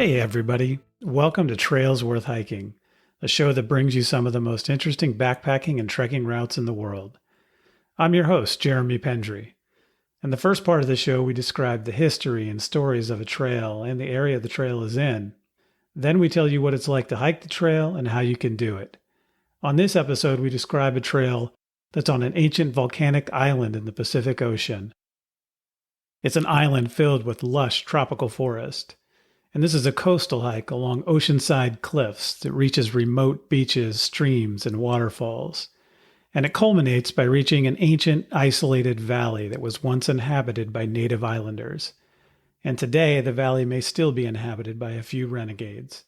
Hey everybody, welcome to Trails Worth Hiking, a show that brings you some of the most interesting backpacking and trekking routes in the world. I'm your host, Jeremy Pendry. In the first part of the show, we describe the history and stories of a trail and the area the trail is in. Then we tell you what it's like to hike the trail and how you can do it. On this episode, we describe a trail that's on an ancient volcanic island in the Pacific Ocean. It's an island filled with lush tropical forest. And this is a coastal hike along oceanside cliffs that reaches remote beaches, streams, and waterfalls. And it culminates by reaching an ancient, isolated valley that was once inhabited by native islanders. And today, the valley may still be inhabited by a few renegades.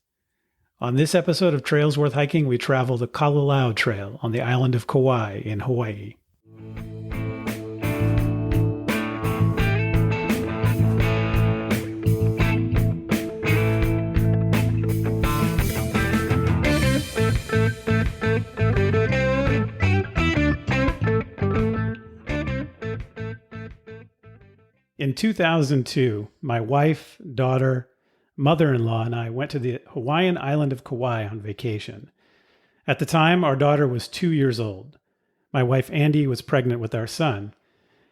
On this episode of Trails Worth Hiking, we travel the Kalalau Trail on the island of Kauai in Hawaii. In 2002, my wife, daughter, mother-in-law, and I went to the Hawaiian island of Kauai on vacation. At the time, our daughter was 2 years old. My wife, Andy, was pregnant with our son.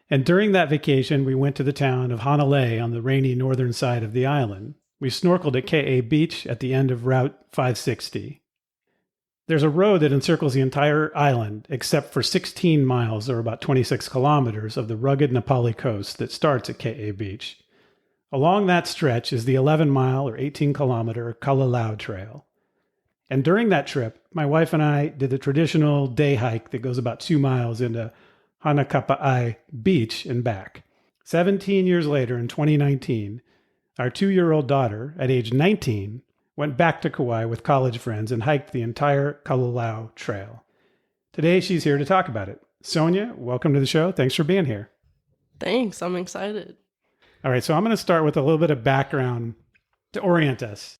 And during that vacation, we went to the town of Hanalei on the rainy northern side of the island. We snorkeled at Ka Beach at the end of Route 560. There's a road that encircles the entire island, except for 16 miles, or about 26 kilometers, of the rugged Na Pali coast that starts at Ka Beach. Along that stretch is the 11-mile or 18-kilometer Kalalau Trail. And during that trip, my wife and I did the traditional day hike that goes about 2 miles into Hanakapa'i Beach and back. 17 years later, in 2019, our 2-year-old daughter, at age 19, went back to Kauai with college friends and hiked the entire Kalalau Trail. Today, she's here to talk about it. Sonya, welcome to the show. Thanks for being here. Thanks. I'm excited. All right, so I'm going to start with a little bit of background to orient us.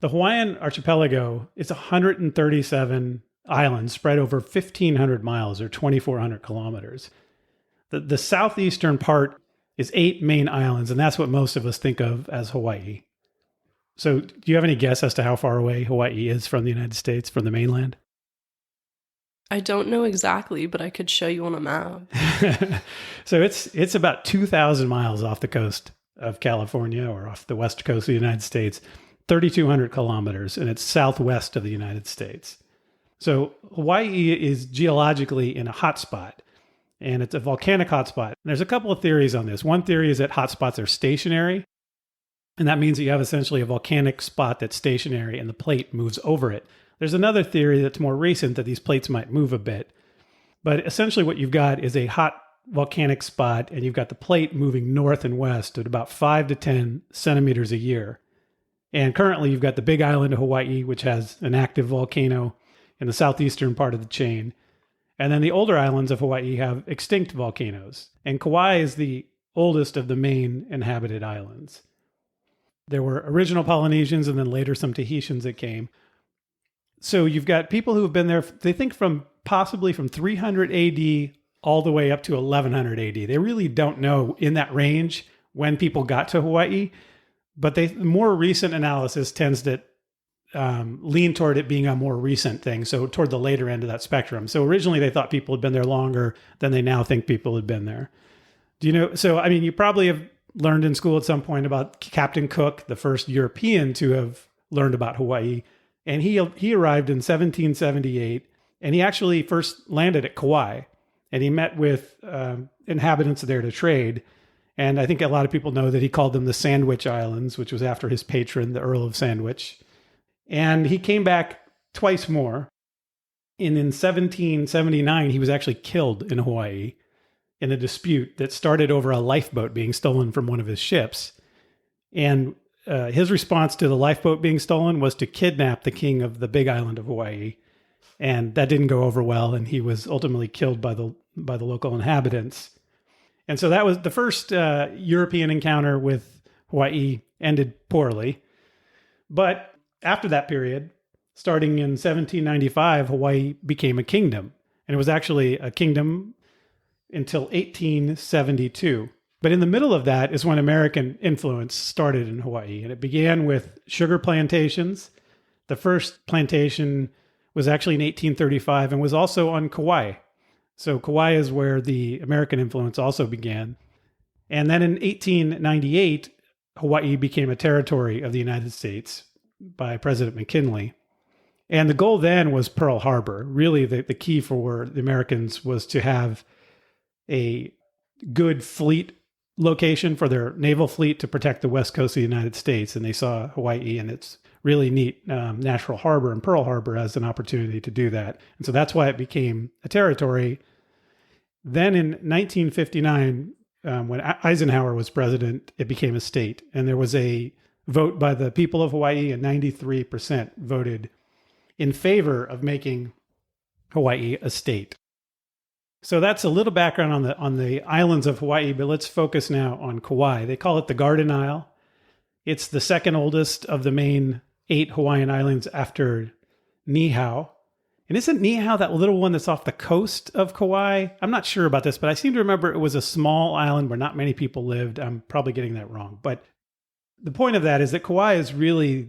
The Hawaiian archipelago is 137 islands spread over 1,500 miles or 2,400 kilometers. The southeastern part is 8 main islands, and that's what most of us think of as Hawaii. So do you have any guess as to how far away Hawaii is from the United States, from the mainland? I don't know exactly, but I could show you on a map. So it's about 2,000 miles off the coast of California or off the west coast of the United States, 3,200 kilometers, and it's southwest of the United States. So Hawaii is geologically in a hotspot, and it's a volcanic hotspot. There's a couple of theories on this. One theory is that hotspots are stationary. And that means that you have essentially a volcanic spot that's stationary and the plate moves over it. There's another theory that's more recent that these plates might move a bit. But essentially what you've got is a hot volcanic spot and you've got the plate moving north and west at about 5 to 10 centimeters a year. And currently you've got the big island of Hawaii, which has an active volcano in the southeastern part of the chain. And then the older islands of Hawaii have extinct volcanoes. And Kauai is the oldest of the main inhabited islands. There were original Polynesians and then later some Tahitians that came. So you've got people who have been there, they think possibly from 300 AD all the way up to 1100 AD. They really don't know in that range when people got to Hawaii, but the more recent analysis tends to lean toward it being a more recent thing, so toward the later end of that spectrum. So originally they thought people had been there longer than they now think people had been there. Do you know? So, I mean, you probably have learned in school at some point about Captain Cook, the first European to have learned about Hawaii. And he arrived in 1778, and he actually first landed at Kauai. And he met with inhabitants there to trade. And I think a lot of people know that he called them the Sandwich Islands, which was after his patron, the Earl of Sandwich. And he came back twice more. And in 1779, he was actually killed in Hawaii in a dispute that started over a lifeboat being stolen from one of his ships. And his response to the lifeboat being stolen was to kidnap the king of the big island of Hawaii. And that didn't go over well, and he was ultimately killed by the local inhabitants. And so that was the first European encounter with Hawaii, ended poorly. But after that period, starting in 1795, Hawaii became a kingdom. And it was actually a kingdom until 1872. But in the middle of that is when American influence started in Hawaii. And it began with sugar plantations. The first plantation was actually in 1835 and was also on Kauai. So Kauai is where the American influence also began. And then in 1898, Hawaii became a territory of the United States by President McKinley. And the goal then was Pearl Harbor. Really, the key for the Americans was to have a good fleet location for their naval fleet to protect the west coast of the United States. And they saw Hawaii and its really neat natural harbor and Pearl Harbor as an opportunity to do that. And so that's why it became a territory. Then in 1959, when Eisenhower was president, it became a state. And there was a vote by the people of Hawaii, and 93% voted in favor of making Hawaii a state. So that's a little background on the islands of Hawaii, but let's focus now on Kauai. They call it the Garden Isle. It's the second oldest of the main 8 Hawaiian islands after Niihau. And isn't Niihau that little one that's off the coast of Kauai? I'm not sure about this, but I seem to remember it was a small island where not many people lived. I'm probably getting that wrong. But the point of that is that Kauai is really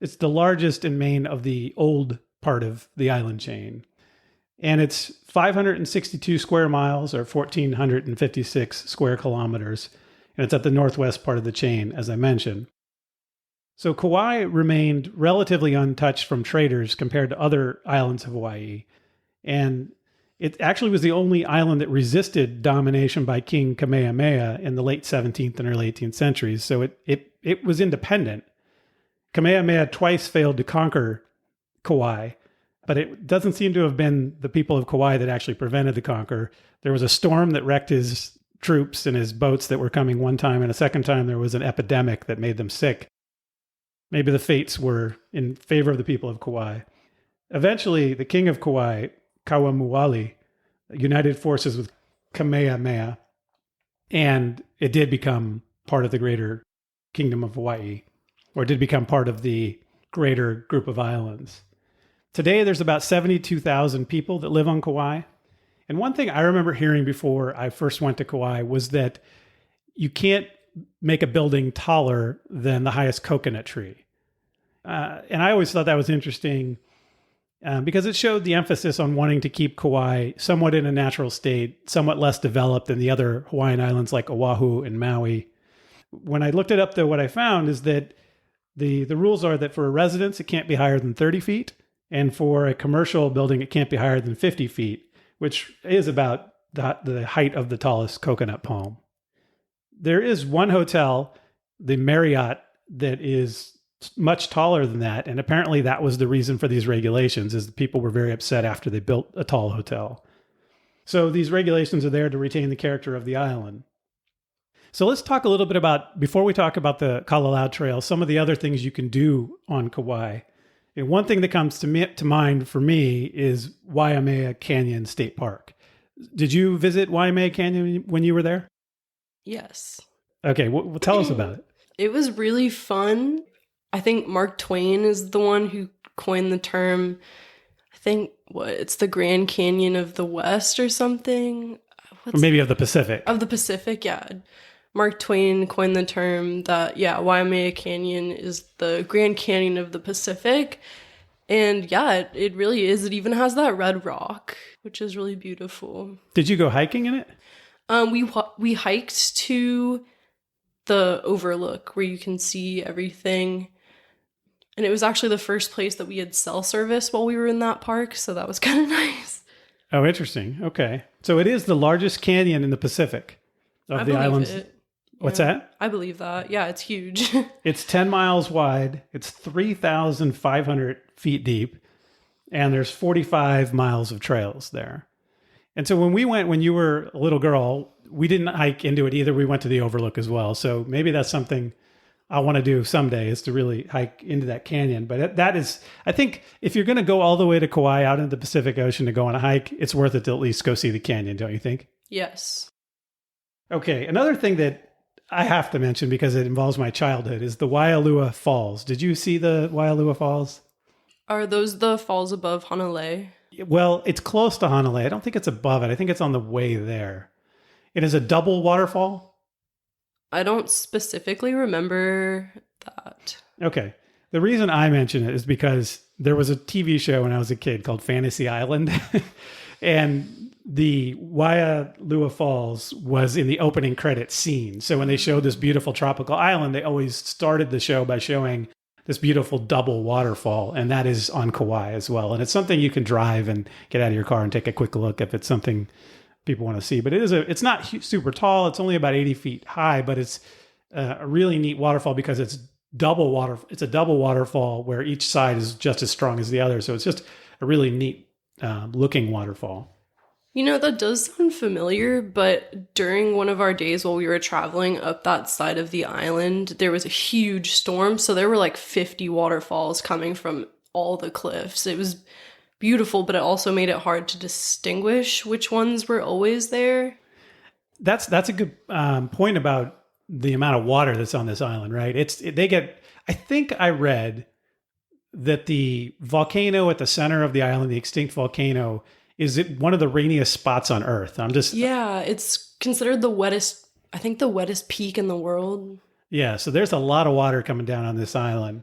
it's the largest and main of the old part of the island chain. And it's 562 square miles or 1,456 square kilometers. And it's at the northwest part of the chain, as I mentioned. So Kauai remained relatively untouched from traders compared to other islands of Hawaii. And it actually was the only island that resisted domination by King Kamehameha in the late 17th and early 18th centuries. So it was independent. Kamehameha twice failed to conquer Kauai, but it doesn't seem to have been the people of Kauai that actually prevented the conquer. There was a storm that wrecked his troops and his boats that were coming one time, and a second time there was an epidemic that made them sick. Maybe the fates were in favor of the people of Kauai. Eventually, the king of Kauai, Kauamuali, united forces with Kamehameha, and it did become part of the greater kingdom of Hawaii, or did become part of the greater group of islands. Today, there's about 72,000 people that live on Kauai. And one thing I remember hearing before I first went to Kauai was that you can't make a building taller than the highest coconut tree. And I always thought that was interesting because it showed the emphasis on wanting to keep Kauai somewhat in a natural state, somewhat less developed than the other Hawaiian islands like Oahu and Maui. When I looked it up, though, what I found is that the rules are that for a residence, it can't be higher than 30 feet. And for a commercial building, it can't be higher than 50 feet, which is about the height of the tallest coconut palm. There is one hotel, the Marriott, that is much taller than that. And apparently that was the reason for these regulations, is that people were very upset after they built a tall hotel. So these regulations are there to retain the character of the island. So let's talk a little bit about, before we talk about the Kalalau Trail, some of the other things you can do on Kauai. And one thing that comes to mind for me is Waimea Canyon State Park. Did you visit Waimea Canyon when you were there? Yes. Okay, well, tell us about it. It was really fun. I think Mark Twain is the one who coined the term, I think, it's the Grand Canyon of the West or something? Or maybe of the Pacific. Of the Pacific, yeah. Mark Twain coined the term that, Waimea Canyon is the Grand Canyon of the Pacific. And yeah, it really is. It even has that red rock, which is really beautiful. Did you go hiking in it? We hiked to the overlook where you can see everything. And it was actually the first place that we had cell service while we were in that park. So that was kind of nice. Oh, interesting. Okay. So it is the largest canyon in the Pacific of the islands. What's that? I believe that. Yeah, it's huge. It's 10 miles wide. It's 3,500 feet deep. And there's 45 miles of trails there. And so when we went, when you were a little girl, we didn't hike into it either. We went to the overlook as well. So maybe that's something I want to do someday, is to really hike into that canyon. But that is, I think if you're going to go all the way to Kauai out into the Pacific Ocean to go on a hike, it's worth it to at least go see the canyon, don't you think? Yes. Okay. Another thing that I have to mention, because it involves my childhood, is the Waialua Falls. Did you see the Waialua Falls? Are those the falls above Honolulu? Well, it's close to Honolulu. I don't think it's above it. I think it's on the way there. It is a double waterfall. I don't specifically remember that. Okay. The reason I mention it is because there was a TV show when I was a kid called Fantasy Island, and the Waialua Falls was in the opening credits scene. So when they showed this beautiful tropical island, they always started the show by showing this beautiful double waterfall, and that is on Kauai as well. And it's something you can drive and get out of your car and take a quick look if it's something people want to see. But it's not super tall. It's only about 80 feet high, but it's a really neat waterfall because it's a double waterfall where each side is just as strong as the other. So it's just a really neat looking waterfall. You know, that does sound familiar, but during one of our days while we were traveling up that side of the island, there was a huge storm. So there were like 50 waterfalls coming from all the cliffs. It was beautiful, but it also made it hard to distinguish which ones were always there. That's a good point about the amount of water that's on this island, right? I think I read that the volcano at the center of the island, the extinct volcano, is it one of the rainiest spots on Earth? Yeah, it's considered the wettest peak in the world. Yeah, so there's a lot of water coming down on this island.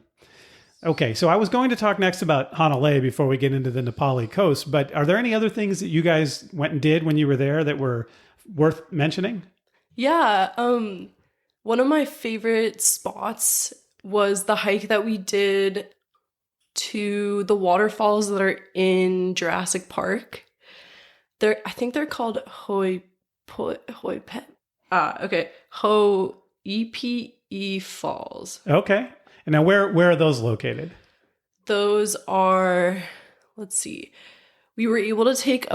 Okay, so I was going to talk next about Hanalei before we get into the Na Pali coast, but are there any other things that you guys went and did when you were there that were worth mentioning? Yeah, one of my favorite spots was the hike that we did to the waterfalls that are in Jurassic Park. I think they're called Hoipe Falls. Okay. And now where are those located? Those are, let's see. We were able to take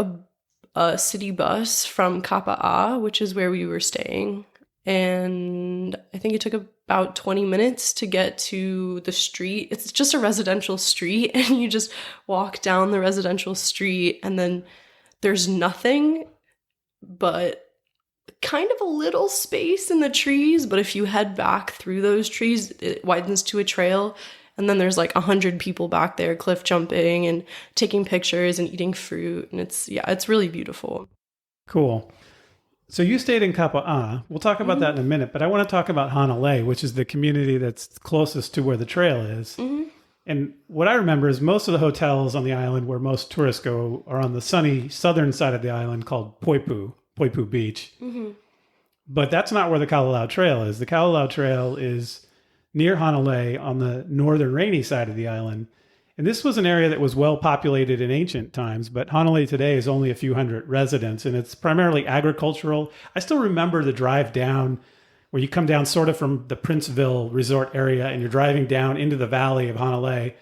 a city bus from Kapa'a, which is where we were staying. And I think it took about 20 minutes to get to the street. It's just a residential street, and you just walk down the residential street, and then there's nothing but kind of a little space in the trees. But if you head back through those trees, it widens to a trail. And then there's like 100 people back there cliff jumping and taking pictures and eating fruit. And it's really beautiful. Cool. So you stayed in Kapa'a. We'll talk about that in a minute, but I want to talk about Hanalei, which is the community that's closest to where the trail is. Mm-hmm. And what I remember is most of the hotels on the island where most tourists go are on the sunny southern side of the island called Poipu Beach. Mm-hmm. But that's not where the Kalalau Trail is. The Kalalau Trail is near Hanalei on the northern rainy side of the island. And this was an area that was well populated in ancient times, but Hanalei today is only a few hundred residents, and it's primarily agricultural. I still remember the drive down where you come down sort of from the Princeville resort area and you're driving down into the valley of Hanalei,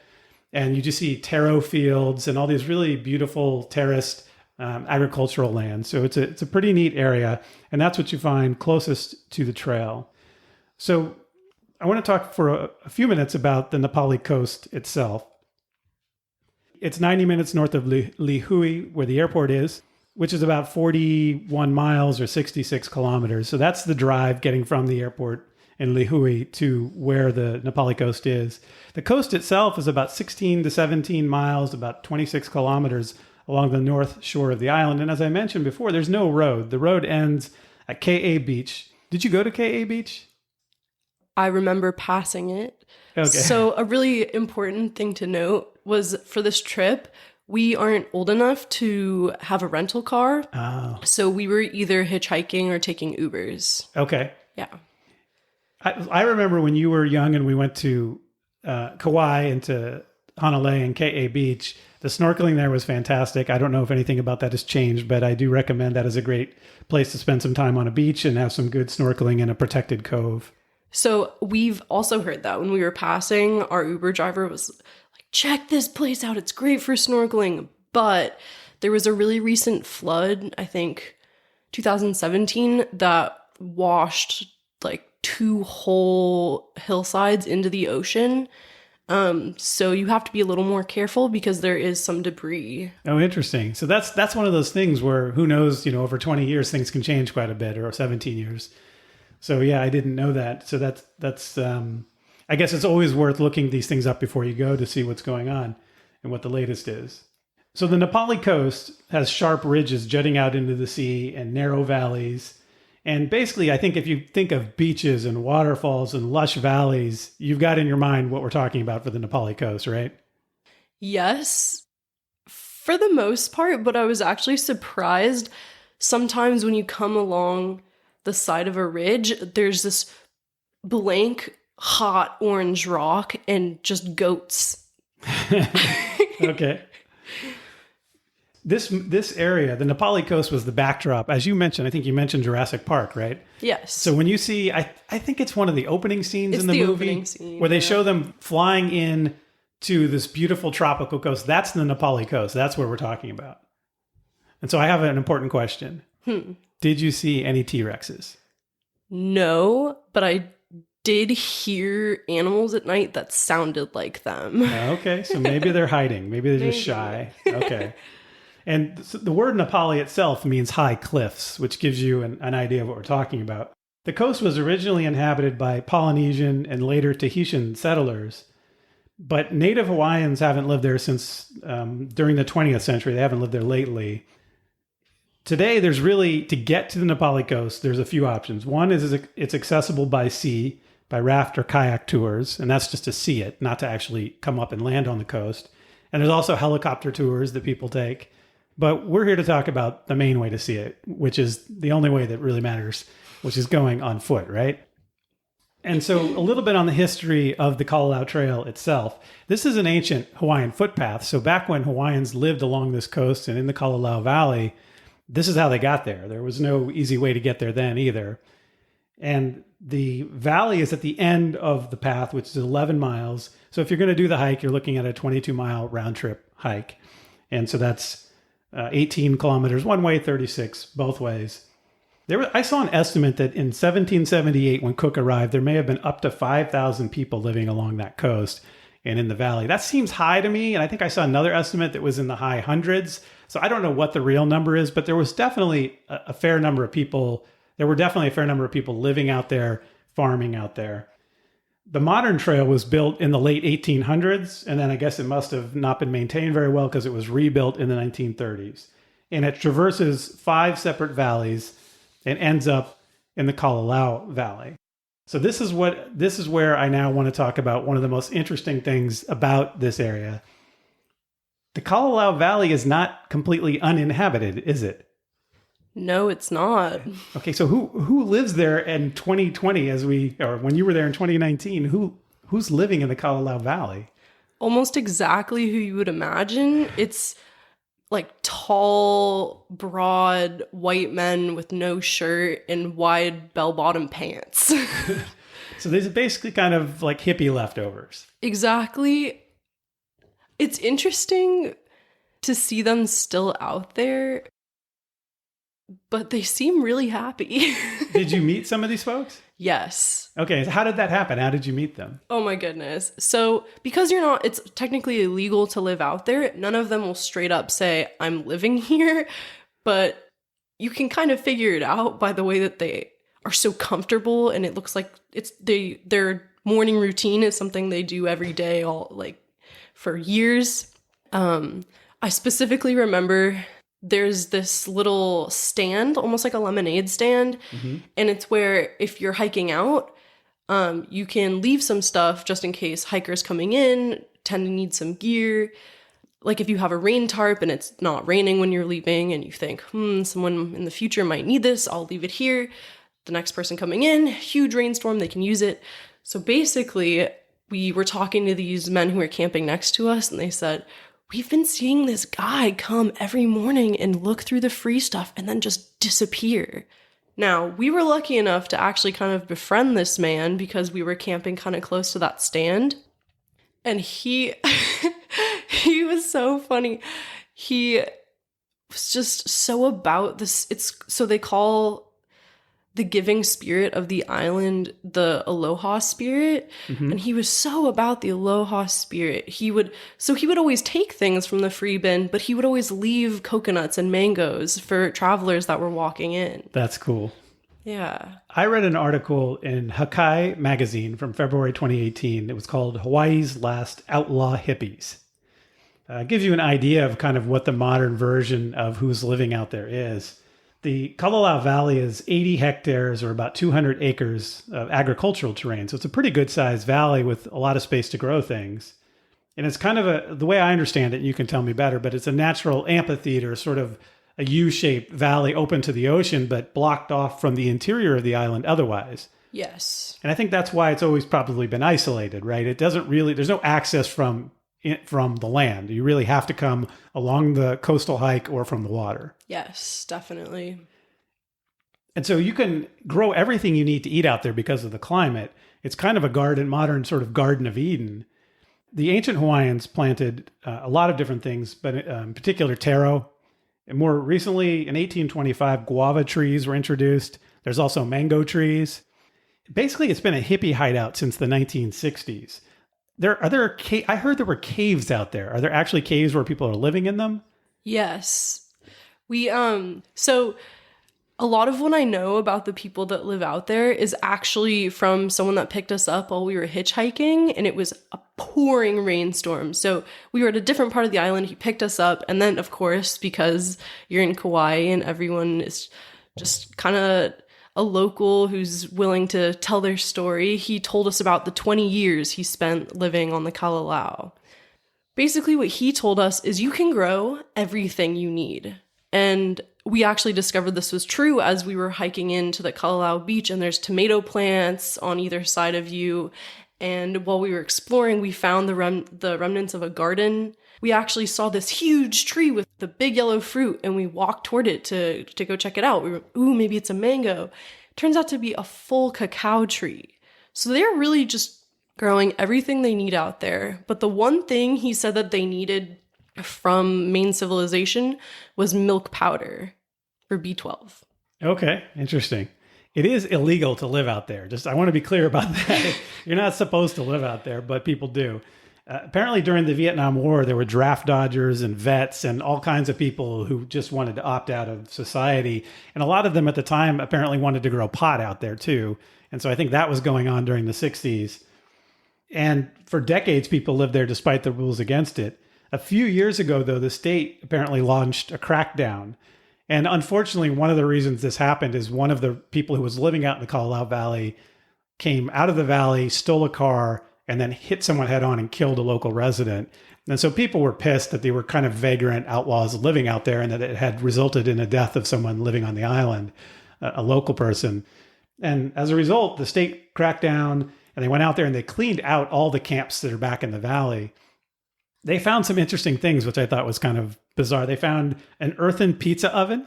and you just see taro fields and all these really beautiful terraced agricultural land. So it's a pretty neat area, and that's what you find closest to the trail. So I want to talk for a few minutes about the Na Pali coast itself. It's 90 minutes north of Lihue, where the airport is, which is about 41 miles or 66 kilometers. So that's the drive getting from the airport in Lihue to where the Na Pali coast is. The coast itself is about 16 to 17 miles, about 26 kilometers along the north shore of the island. And as I mentioned before, there's no road. The road ends at Ka Beach. Did you go to Ka Beach? I remember passing it. Okay. So a really important thing to note was for this trip, we aren't old enough to have a rental car. Oh. So we were either hitchhiking or taking Ubers. Okay. Yeah. I remember when you were young and we went to Kauai and to Hanalei and Ka Beach, the snorkeling there was fantastic. I don't know if anything about that has changed, but I do recommend that as a great place to spend some time on a beach and have some good snorkeling in a protected cove. So we've also heard that when we were passing, our Uber driver was like, check this place out. It's great for snorkeling. But there was a really recent flood, I think 2017, that washed like 2 whole hillsides into the ocean. So you have to be a little more careful because there is some debris. Oh, interesting. So that's one of those things where who knows, over 20 years, things can change quite a bit, or 17 years. So yeah, I didn't know that. So that's I guess it's always worth looking these things up before you go to see what's going on and what the latest is. So the Na Pali coast has sharp ridges jutting out into the sea and narrow valleys. And basically, I think if you think of beaches and waterfalls and lush valleys, you've got in your mind what we're talking about for the Na Pali coast, right? Yes, for the most part, but I was actually surprised. Sometimes when you come along the side of a ridge, there's this blank, hot orange rock and just goats. Okay. This area, the Na Pali coast, was the backdrop. As you mentioned, I think you mentioned Jurassic Park, right? Yes. So when you see, I think it's one of the opening scenes It's in the movie opening scene, where they show them flying in to this beautiful tropical coast. That's the Na Pali coast. That's what we're talking about. And so I have an important question. Did you see any T-Rexes? No, but I did hear animals at night that sounded like them. Okay, so maybe they're hiding. Maybe they're just shy. Okay. And the word Na Pali itself means high cliffs, which gives you an idea of what we're talking about. The coast was originally inhabited by Polynesian and later Tahitian settlers, but native Hawaiians haven't lived there since during the 20th century. They haven't lived there lately. Today, there's really, to get to the Na Pali coast, there's a few options. One is it's accessible by sea, by raft or kayak tours, and that's just to see it, not to actually come up and land on the coast. And there's also helicopter tours that people take. But we're here to talk about the main way to see it, which is the only way that really matters, which is going on foot, right? And so a little bit on the history of the Kalalau Trail itself. This is an ancient Hawaiian footpath. So back when Hawaiians lived along this coast and in the Kalalau Valley, this is how they got there. There was no easy way to get there then either. And the valley is at the end of the path, which is 11 miles. So if you're going to do the hike, you're looking at a 22-mile round trip hike. And so that's 18 kilometers one way, 36 both ways. I saw an estimate that in 1778, when Cook arrived, there may have been up to 5,000 people living along that coast and in the valley. That seems high to me. And I think I saw another estimate that was in the high hundreds. So I don't know what the real number is, but there was definitely a fair number of people. There were definitely a fair number of people living out there, farming out there. The modern trail was built in the late 1800s, and then I guess it must have not been maintained very well because it was rebuilt in the 1930s. And it traverses 5 separate valleys and ends up in the Kalalau Valley. So this is where I now want to talk about one of the most interesting things about this area. The Kalalau Valley is not completely uninhabited, is it? No, it's not. Okay, so who lives there in 2020 or when you were there in 2019, who's living in the Kalalau Valley? Almost exactly who you would imagine. It's like tall, broad, white men with no shirt and wide bell-bottom pants. So these are basically kind of like hippie leftovers. Exactly. It's interesting to see them still out there, but they seem really happy. Did you meet some of these folks? Yes. Okay, so how did that happen? How did you meet them? Oh my goodness. So because it's technically illegal to live out there, none of them will straight up say, I'm living here, but you can kind of figure it out by the way that they are so comfortable, and it looks like their morning routine is something they do every day, for years. I specifically remember there's this little stand, almost like a lemonade stand, and it's where if you're hiking out, you can leave some stuff just in case hikers coming in tend to need some gear. Like if you have a rain tarp and it's not raining when you're leaving and you think, someone in the future might need this, I'll leave it here. The next person coming in, huge rainstorm, they can use it. So basically, we were talking to these men who were camping next to us, and they said, we've been seeing this guy come every morning and look through the free stuff and then just disappear. Now, we were lucky enough to actually kind of befriend this man because we were camping kind of close to that stand. And he was so funny. He was just so about this. So they call the giving spirit of the island the aloha spirit, and he was so about the aloha spirit. He would always take things from the free bin, but he would always leave coconuts and mangoes for travelers that were walking in. That's cool. Yeah. I read an article in Hakai magazine from February 2018. It was called Hawaii's Last Outlaw Hippies. It gives you an idea of kind of what the modern version of who's living out there is. The Kalalau Valley is 80 hectares or about 200 acres of agricultural terrain. So it's a pretty good sized valley with a lot of space to grow things. And it's kind of the way I understand it, and you can tell me better, but it's a natural amphitheater, sort of a U-shaped valley open to the ocean, but blocked off from the interior of the island otherwise. Yes. And I think that's why it's always probably been isolated, right? It doesn't really, there's no access from the land. You really have to come along the coastal hike or from the water. Yes, definitely. And so you can grow everything you need to eat out there because of the climate. It's kind of a garden, modern sort of Garden of Eden. The ancient Hawaiians planted a lot of different things, but in particular taro. And more recently, in 1825, guava trees were introduced. There's also mango trees. Basically, it's been a hippie hideout since the 1960s. I heard there were caves out there. Are there actually caves where people are living in them? Yes. So a lot of what I know about the people that live out there is actually from someone that picked us up while we were hitchhiking, and it was a pouring rainstorm. So we were at a different part of the island. He picked us up, and then, of course, because you're in Kauai and everyone is just kind of a local who's willing to tell their story, he told us about the 20 years he spent living on the Kalalau. Basically, what he told us is you can grow everything you need. And we actually discovered this was true as we were hiking into the Kalalau beach, and there's tomato plants on either side of you. And while we were exploring, we found the remnants of a garden. We actually saw this huge tree with the big yellow fruit, and we walked toward it to go check it out. We were, ooh, maybe it's a mango. Turns out to be a full cacao tree. So they're really just growing everything they need out there. But the one thing he said that they needed from main civilization was milk powder for B12. Okay, interesting. It is illegal to live out there. I want to be clear about that. You're not supposed to live out there, but people do. Apparently during the Vietnam War, there were draft dodgers and vets and all kinds of people who just wanted to opt out of society. And a lot of them at the time apparently wanted to grow pot out there too. And so I think that was going on during the 60s. And for decades, people lived there despite the rules against it. A few years ago, though, the state apparently launched a crackdown. And unfortunately, one of the reasons this happened is one of the people who was living out in the Kalalau Valley came out of the valley, stole a car, and then hit someone head on and killed a local resident. And so people were pissed that they were kind of vagrant outlaws living out there and that it had resulted in a death of someone living on the island, a local person. And as a result, the state cracked down and they went out there and they cleaned out all the camps that are back in the valley. They found some interesting things, which I thought was kind of bizarre. They found an earthen pizza oven.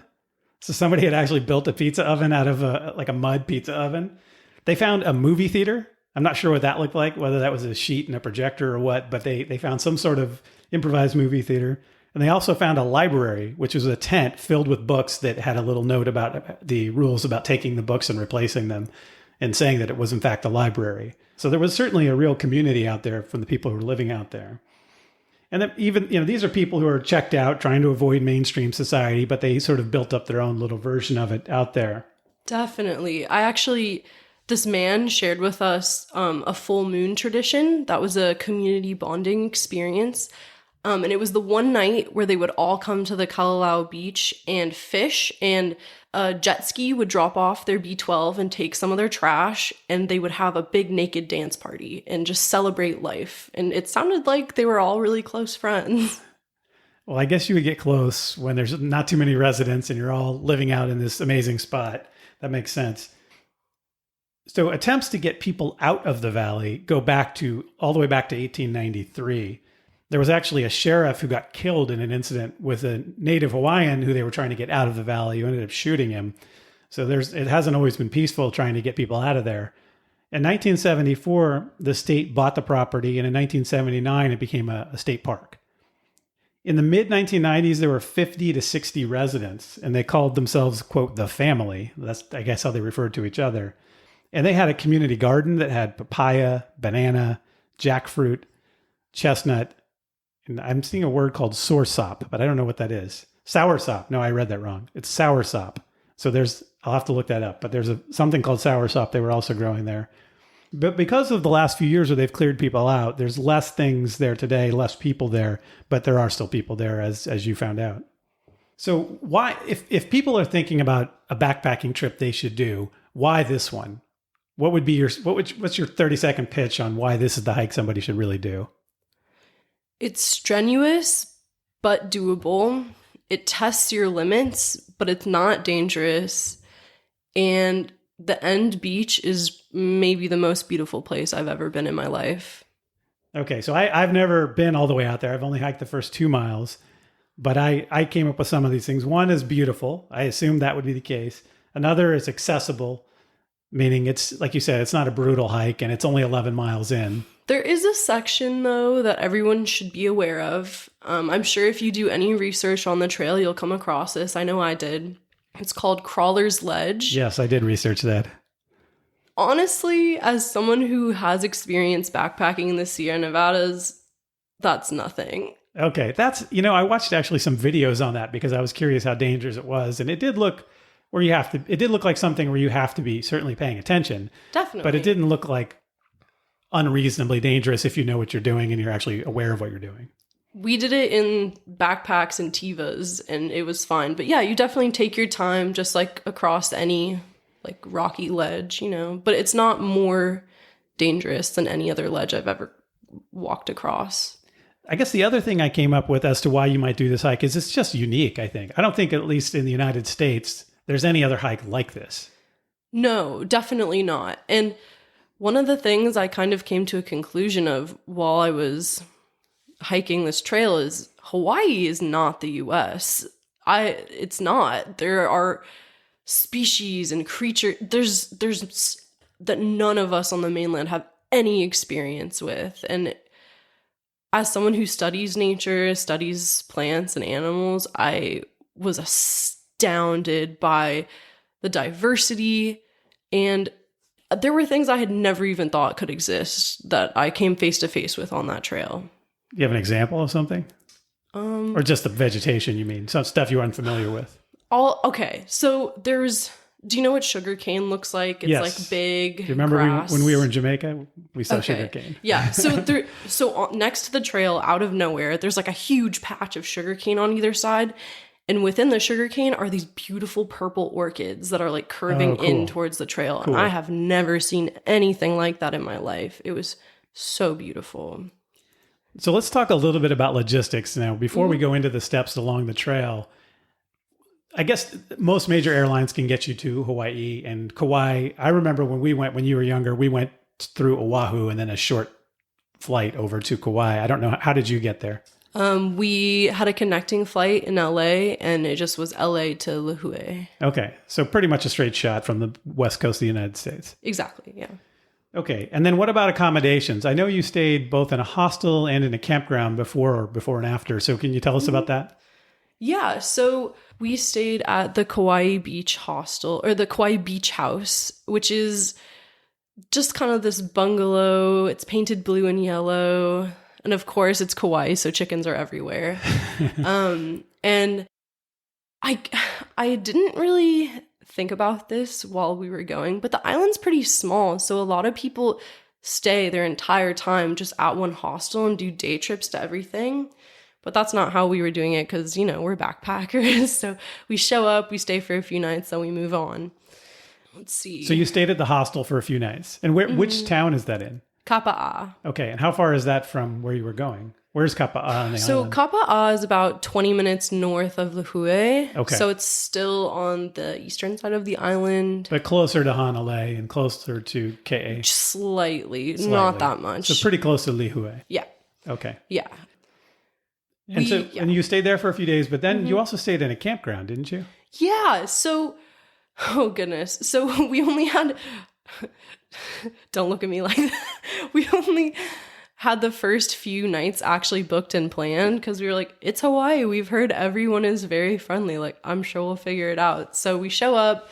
So somebody had actually built a pizza oven out of a mud pizza oven. They found a movie theater. I'm not sure what that looked like, whether that was a sheet and a projector or what, but they found some sort of improvised movie theater. And they also found a library, which was a tent filled with books that had a little note about the rules about taking the books and replacing them and saying that it was in fact a library. So there was certainly a real community out there from the people who were living out there. And then even, these are people who are checked out, trying to avoid mainstream society, but they sort of built up their own little version of it out there. Definitely. This man shared with us a full moon tradition. That was a community bonding experience. And it was the one night where they would all come to the Kalalau beach and fish, and a jet ski would drop off their B12 and take some of their trash, and they would have a big naked dance party and just celebrate life. And it sounded like they were all really close friends. Well, I guess you would get close when there's not too many residents and you're all living out in this amazing spot. That makes sense. So attempts to get people out of the valley go all the way back to 1893. There was actually a sheriff who got killed in an incident with a native Hawaiian who they were trying to get out of the valley, who ended up shooting him. So it hasn't always been peaceful trying to get people out of there. In 1974, the state bought the property, and in 1979, it became a state park. In the mid-1990s, there were 50 to 60 residents, and they called themselves, quote, the family. That's, I guess, how they referred to each other. And they had a community garden that had papaya, banana, jackfruit, chestnut, and I'm seeing a word called soursop, but I don't know what that is. Soursop. No, I read that wrong. It's soursop. So I'll have to look that up, but there's something called soursop they were also growing there. But because of the last few years where they've cleared people out, there's less things there today, less people there, but there are still people there as you found out. So why, if people are thinking about a backpacking trip they should do, why this one? What would be your, what's your 30-second pitch on why this is the hike somebody should really do? It's strenuous, but doable. It tests your limits, but it's not dangerous. And the end beach is maybe the most beautiful place I've ever been in my life. Okay, so I've never been all the way out there. I've only hiked the first 2 miles, but I came up with some of these things. One is beautiful. I assume that would be the case. Another is accessible, meaning it's, like you said, it's not a brutal hike and it's only 11 miles in. There is a section, though, that everyone should be aware of. I'm sure if you do any research on the trail, you'll come across this. I know I did. It's called Crawler's Ledge. Yes, I did research that. Honestly, as someone who has experience backpacking in the Sierra Nevadas, that's nothing. Okay, that's, I watched actually some videos on that because I was curious how dangerous it was. And it did look it did look like something where you have to be certainly paying attention. Definitely. But it didn't look like unreasonably dangerous if you know what you're doing and you're actually aware of what you're doing. We did it in backpacks and Tivas and it was fine. But yeah, you definitely take your time just like across any like rocky ledge, but it's not more dangerous than any other ledge I've ever walked across. I guess the other thing I came up with as to why you might do this hike is it's just unique, I think. I don't think, at least in the United States, there's any other hike like this. No, definitely not. And one of the things I kind of came to a conclusion of while I was hiking this trail is Hawaii is not the US. It's not. There are species and creatures there's that none of us on the mainland have any experience with. And as someone who studies nature, studies plants and animals, I was astounded by the diversity, and there were things I had never even thought could exist that I came face to face with on that trail. Do you have an example of something? Or just the vegetation, you mean? Some stuff you're unfamiliar with? Okay, so do you know what sugarcane looks like? It's like big. Do you remember when we were in Jamaica? We saw sugarcane. Yeah. So next to the trail, out of nowhere, there's like a huge patch of sugarcane on either side. And within the sugarcane are these beautiful purple orchids that are like curving in towards the trail. Cool. And I have never seen anything like that in my life. It was so beautiful. So let's talk a little bit about logistics now. Before we go into the steps along the trail, I guess most major airlines can get you to Hawaii and Kauai. I remember when you were younger, we went through Oahu and then a short flight over to Kauai. I don't know. How did you get there? We had a connecting flight in LA and it just was LA to Lihue. Okay. So pretty much a straight shot from the west coast of the United States. Exactly. Yeah. Okay. And then what about accommodations? I know you stayed both in a hostel and in a campground before and after. So can you tell us about that? Yeah. So we stayed at the Kauai Beach Hostel, or the Kauai Beach House, which is just kind of this bungalow. It's painted blue and yellow. And of course, it's Kauai, so chickens are everywhere. And I didn't really think about this while we were going, but the island's pretty small. So a lot of people stay their entire time just at one hostel and do day trips to everything. But that's not how we were doing it because, we're backpackers. So we show up, we stay for a few nights, then we move on. Let's see. So you stayed at the hostel for a few nights. And which town is that in? Kapa'a. Okay. And how far is that from where you were going? Where's Kapa'a on the island? Kapa'a is about 20 minutes north of Lihue. Okay. So it's still on the eastern side of the island. But closer to Hanalei and closer to Ke'e. Slightly. Not that much. So pretty close to Lihue. Yeah. Okay. Yeah. And you stayed there for a few days, but then you also stayed in a campground, didn't you? Yeah. So, oh goodness. So we only had, don't look at me like that. We only had the first few nights actually booked and planned because we were like, it's Hawaii. We've heard everyone is very friendly. Like, I'm sure we'll figure it out. So we show up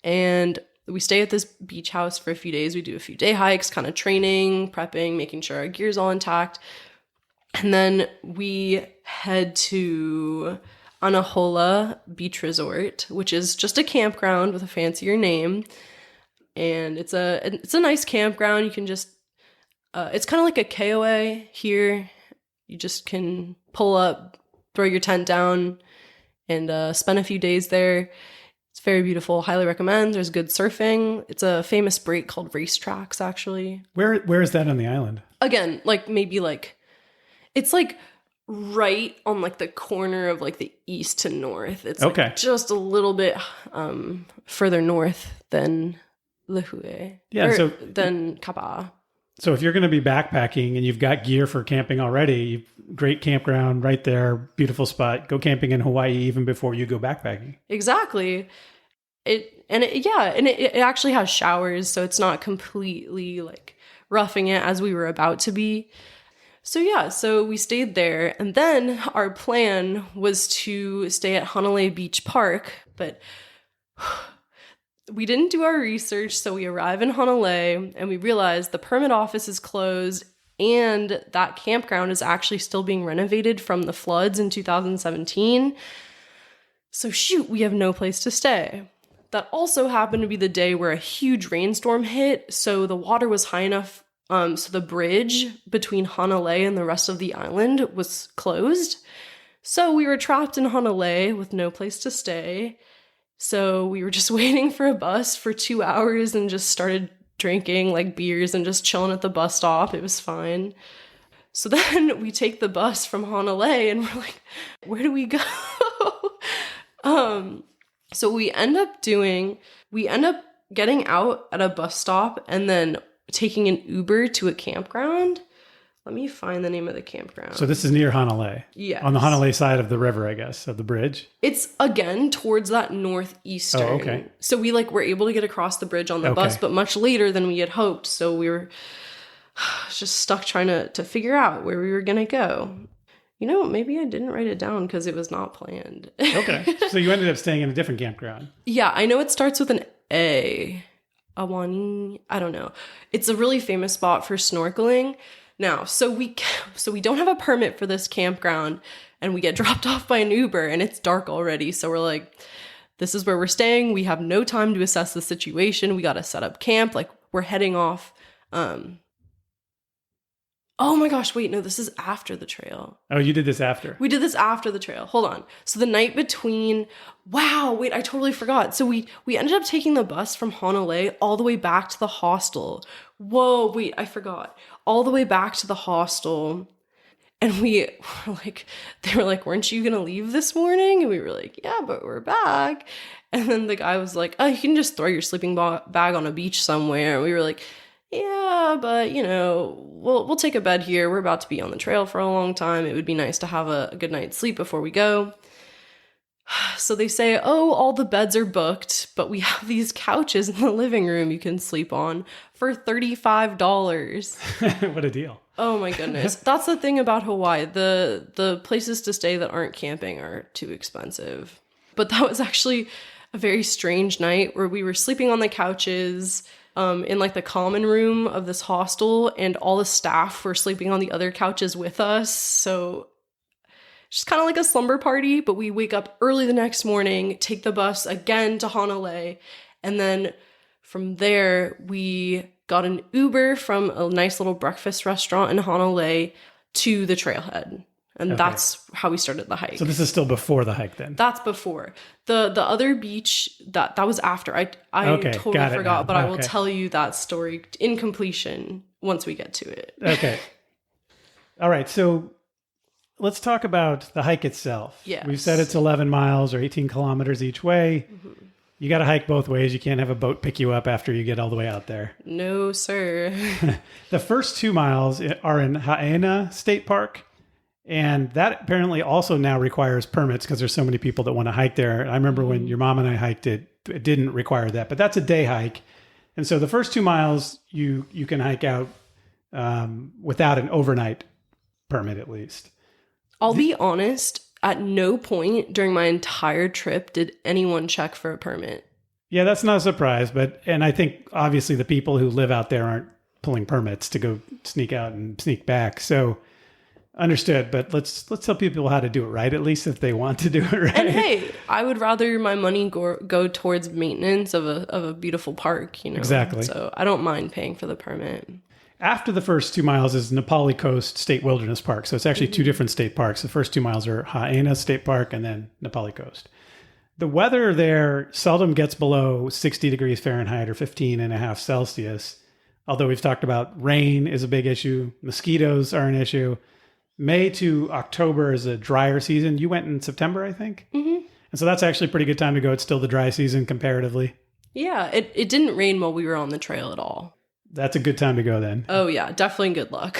and we stay at this beach house for a few days. We do a few day hikes, kind of training, prepping, making sure our gear's all intact. And then we head to Anahola Beach Resort, which is just a campground with a fancier name. And it's a nice campground. You can just, it's kind of like a KOA here. You just can pull up, throw your tent down, and spent a few days there. It's very beautiful. Highly recommend. There's good surfing. It's a famous break called Racetracks, actually. Where is that on the island? Again, it's like right on like the corner of like the east to north. It's like just a little bit further north than Lihue. Yeah, than Kapa. So if you're going to be backpacking and you've got gear for camping already, great campground right there, beautiful spot. Go camping in Hawaii even before you go backpacking. Exactly. It actually has showers, so it's not completely like roughing it as we were about to be. So we stayed there, and then our plan was to stay at Hanalei Beach Park, but we didn't do our research, so we arrive in Hanalei and we realize the permit office is closed and that campground is actually still being renovated from the floods in 2017. So shoot, we have no place to stay. That also happened to be the day where a huge rainstorm hit, so the water was high enough, so the bridge between Hanalei and the rest of the island was closed. So we were trapped in Hanalei with no place to stay. So we were just waiting for a bus for 2 hours and just started drinking like beers and just chilling at the bus stop. It was fine. So then we take the bus from Hanalei and we're like, where do we go? So we end up getting out at a bus stop and then taking an Uber to a campground. Let me find the name of the campground. So this is near Hanalei. Yes. On the Hanalei side of the river, I guess, of the bridge. It's, again, towards that northeastern. Oh, okay. So we were able to get across the bridge on the bus, but much later than we had hoped. So we were just stuck trying to figure out where we were going to go. Maybe I didn't write it down because it was not planned. Okay. So you ended up staying in a different campground. Yeah, I know it starts with an A. Awani. I don't know. It's a really famous spot for snorkeling. Now, so we don't have a permit for this campground, and we get dropped off by an Uber, and it's dark already. So we're like, this is where we're staying. We have no time to assess the situation. We got to set up camp. Like, we're heading off. Oh my gosh, wait, no, this is after the trail. Oh, you did this after? We did this after the trail. Hold on. So the night between, wow, wait, I totally forgot. So we ended up taking the bus from Hanalei all the way back to the hostel. Whoa, wait, I forgot. All the way back to the hostel. And we were like, they were like, weren't you going to leave this morning? And we were like, yeah, but we're back. And then the guy was like, oh, you can just throw your sleeping bag on a beach somewhere. And we were like, yeah, but we'll take a bed here. We're about to be on the trail for a long time. It would be nice to have a good night's sleep before we go. So they say, oh, all the beds are booked, but we have these couches in the living room you can sleep on for $35. What a deal. Oh my goodness. That's the thing about Hawaii. The places to stay that aren't camping are too expensive. But that was actually a very strange night where we were sleeping on the couches in like the common room of this hostel, and all the staff were sleeping on the other couches with us. So just kind of like a slumber party, but we wake up early the next morning, take the bus again to Hanalei, and then from there we got an Uber from a nice little breakfast restaurant in Hanalei to the trailhead. And that's how we started the hike. So this is still before the hike then? That's before. The other beach, that was after. I totally forgot, but I will tell you that story in completion once we get to it. Okay. All right. So let's talk about the hike itself. Yes. We've said it's 11 miles or 18 kilometers each way. Mm-hmm. You got to hike both ways. You can't have a boat pick you up after you get all the way out there. No, sir. The first 2 miles are in Haena State Park. And that apparently also now requires permits because there's so many people that want to hike there. I remember when your mom and I hiked it, it didn't require that, but that's a day hike. And so the first 2 miles you can hike out without an overnight permit, at least. I'll be honest, at no point during my entire trip did anyone check for a permit. Yeah, that's not a surprise. And I think obviously the people who live out there aren't pulling permits to go sneak out and sneak back. So understood, but let's tell people how to do it right, at least if they want to do it right. And hey, I would rather my money go towards maintenance of a beautiful park, Exactly. So I don't mind paying for the permit. After the first 2 miles is Na Pali Coast State Wilderness Park. So it's actually two different state parks. The first 2 miles are Haena State Park and then Na Pali Coast. The weather there seldom gets below 60 degrees Fahrenheit or 15.5 Celsius. Although we've talked about rain is a big issue. Mosquitoes are an issue. May to October is a drier season. You went in September, I think? Mm-hmm. And so that's actually a pretty good time to go. It's still the dry season comparatively. Yeah, it didn't rain while we were on the trail at all. That's a good time to go then. Oh, yeah, definitely good luck.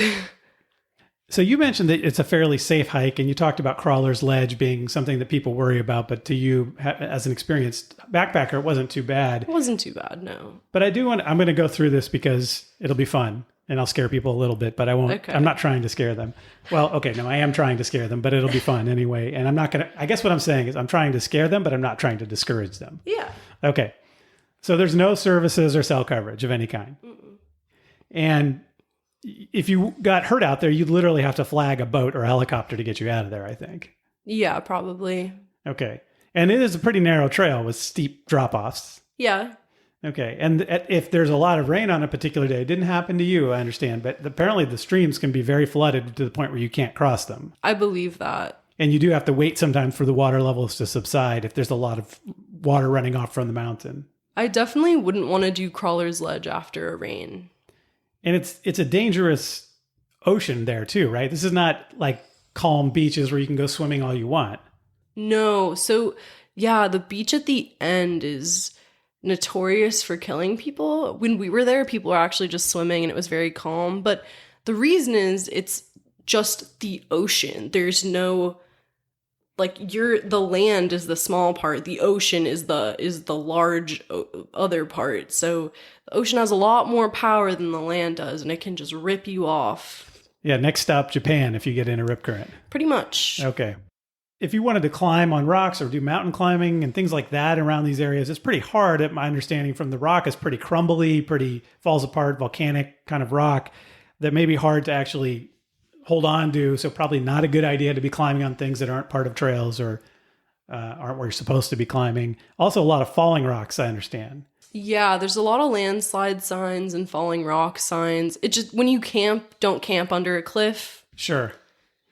So you mentioned that it's a fairly safe hike, and you talked about Crawler's Ledge being something that people worry about, but to you, as an experienced backpacker, it wasn't too bad. It wasn't too bad, no. But I'm going to go through this because it'll be fun, and I'll scare people a little bit, but I won't. Okay. I'm not trying to scare them. Well, okay, no, I am trying to scare them, but it'll be fun anyway. And I'm not going to, I guess what I'm saying is I'm trying to scare them, but I'm not trying to discourage them. Yeah. Okay. So there's no services or cell coverage of any kind. Mm-mm. And if you got hurt out there, you'd literally have to flag a boat or a helicopter to get you out of there, I think. Yeah, probably. Okay. And it is a pretty narrow trail with steep drop-offs. Yeah. Okay. And if there's a lot of rain on a particular day, it didn't happen to you, I understand, but apparently the streams can be very flooded to the point where you can't cross them. I believe that. And you do have to wait sometimes for the water levels to subside if there's a lot of water running off from the mountain. I definitely wouldn't want to do Crawler's Ledge after a rain. And it's a dangerous ocean there too, right? This is not like calm beaches where you can go swimming all you want. No. So yeah, the beach at the end is notorious for killing people. When we were there, people were actually just swimming and it was very calm. But the reason is it's just the ocean. There's no, like, the land is the small part. The ocean is the large other part. So the ocean has a lot more power than the land does, and it can just rip you off. Yeah, next stop, Japan, if you get in a rip current. Pretty much. Okay. If you wanted to climb on rocks or do mountain climbing and things like that around these areas, it's pretty hard, at my understanding from the rock. It's pretty crumbly, pretty falls apart, volcanic kind of rock that may be hard to actually hold on to. So probably not a good idea to be climbing on things that aren't part of trails or aren't where you're supposed to be climbing. Also, a lot of falling rocks, I understand. Yeah, there's a lot of landslide signs and falling rock signs. It just, when you camp, don't camp under a cliff. Sure.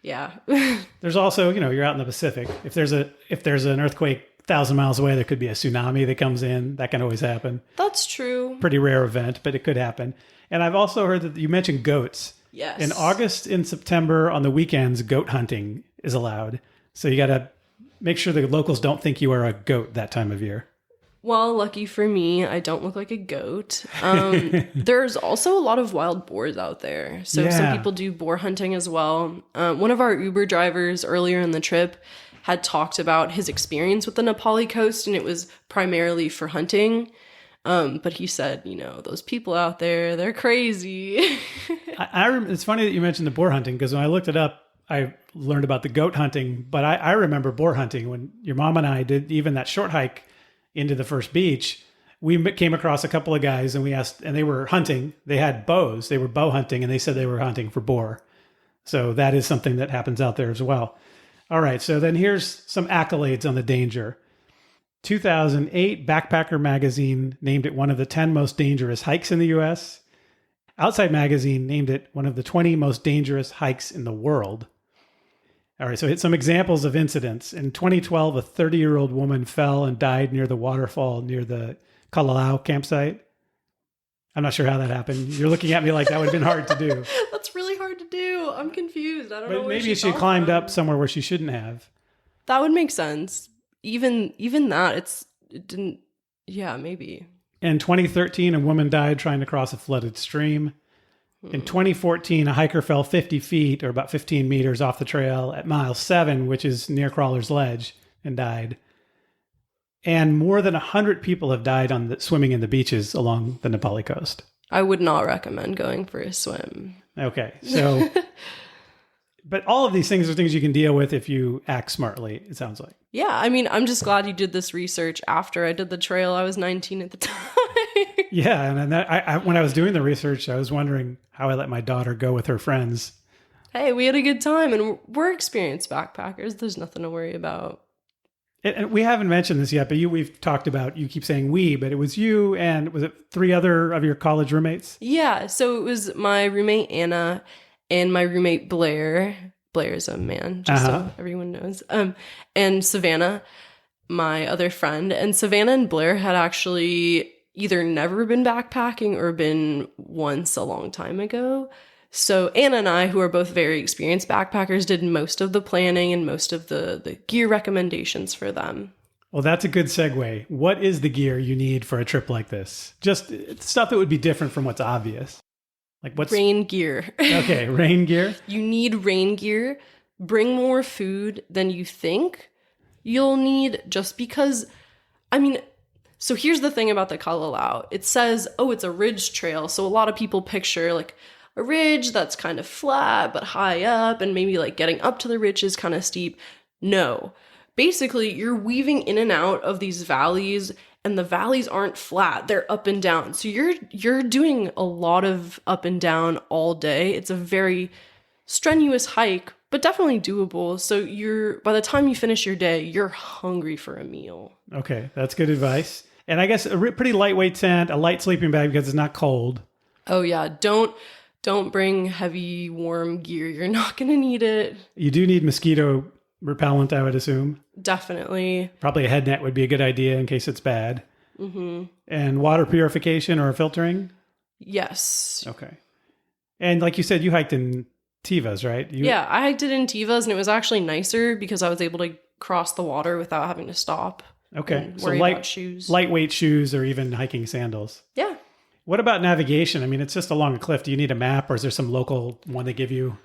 Yeah. There's also, you're out in the Pacific. If there's an earthquake 1,000 miles away, there could be a tsunami that comes in. That can always happen. That's true. Pretty rare event, but it could happen. And I've also heard that you mentioned goats. Yes. In August and September on the weekends, goat hunting is allowed. So you got to make sure the locals don't think you are a goat that time of year. Well, lucky for me, I don't look like a goat. There's also a lot of wild boars out there. So some people do boar hunting as well. One of our Uber drivers earlier in the trip had talked about his experience with the Na Pali coast, and it was primarily for hunting. But he said, those people out there, they're crazy. It's funny that you mentioned the boar hunting, because when I looked it up, I learned about the goat hunting. But I remember boar hunting when your mom and I did even that short hike into the first beach. We came across a couple of guys and we asked, and they were hunting. They had bows. They were bow hunting, and they said they were hunting for boar. So that is something that happens out there as well. All right. So then here's some accolades on the danger. 2008, Backpacker Magazine named it one of the 10 most dangerous hikes in the U.S. Outside Magazine named it one of the 20 most dangerous hikes in the world. All right, so some examples of incidents. In 2012, a 30-year-old woman fell and died near the waterfall near the Kalalau campsite. I'm not sure how that happened. You're looking at me like that would have been hard to do. That's really hard to do. I'm confused. I don't know where maybe she climbed up somewhere where she shouldn't have. That would make sense. Even that, it didn't. Yeah, maybe. In 2013, a woman died trying to cross a flooded stream. In 2014, a hiker fell 50 feet or about 15 meters off the trail at mile 7, which is near Crawler's Ledge, and died. And more than 100 people have died swimming in the beaches along the Na Pali coast. I would not recommend going for a swim. Okay, so... But all of these things are things you can deal with if you act smartly, it sounds like. Yeah, I mean, I'm just glad you did this research after I did the trail. I was 19 at the time. Yeah, and when I was doing the research, I was wondering how I let my daughter go with her friends. Hey, we had a good time, and we're experienced backpackers. There's nothing to worry about. And we haven't mentioned this yet, but we've talked about, you keep saying we, but it was you and was it 3 other of your college roommates? Yeah, so it was my roommate Anna and my roommate Blair. Blair is a man, just so everyone knows. And Savannah, my other friend. And Savannah and Blair had actually either never been backpacking or been once a long time ago. So Anna and I, who are both very experienced backpackers, did most of the planning and most of the gear recommendations for them. Well, that's a good segue. What is the gear you need for a trip like this? Just stuff that would be different from what's obvious. Like what's rain gear? Okay, rain gear. You need rain gear. Bring more food than you think you'll need, just because, I mean, so here's the thing about the Kalalau. It says, oh, it's a ridge trail. So a lot of people picture like a ridge that's kind of flat but high up, and maybe like getting up to the ridge is kind of steep. No. Basically, you're weaving in and out of these valleys, and the valleys aren't flat. They're up and down. So you're doing a lot of up and down all day. It's a very strenuous hike, but definitely doable. So by the time you finish your day, you're hungry for a meal. Okay, that's good advice. And I guess a pretty lightweight tent, a light sleeping bag because it's not cold. Oh yeah, don't bring heavy warm gear. You're not going to need it. You do need mosquito repellent, I would assume. Definitely. Probably a head net would be a good idea in case it's bad. Mm-hmm. And water purification or filtering? Yes. Okay. And like you said, you hiked in Tivas, right? Yeah, I hiked it in Tivas, and it was actually nicer because I was able to cross the water without having to stop. Okay. So about shoes. Lightweight shoes or even hiking sandals. Yeah. What about navigation? I mean, it's just along a cliff. Do you need a map, or is there some local one they give you?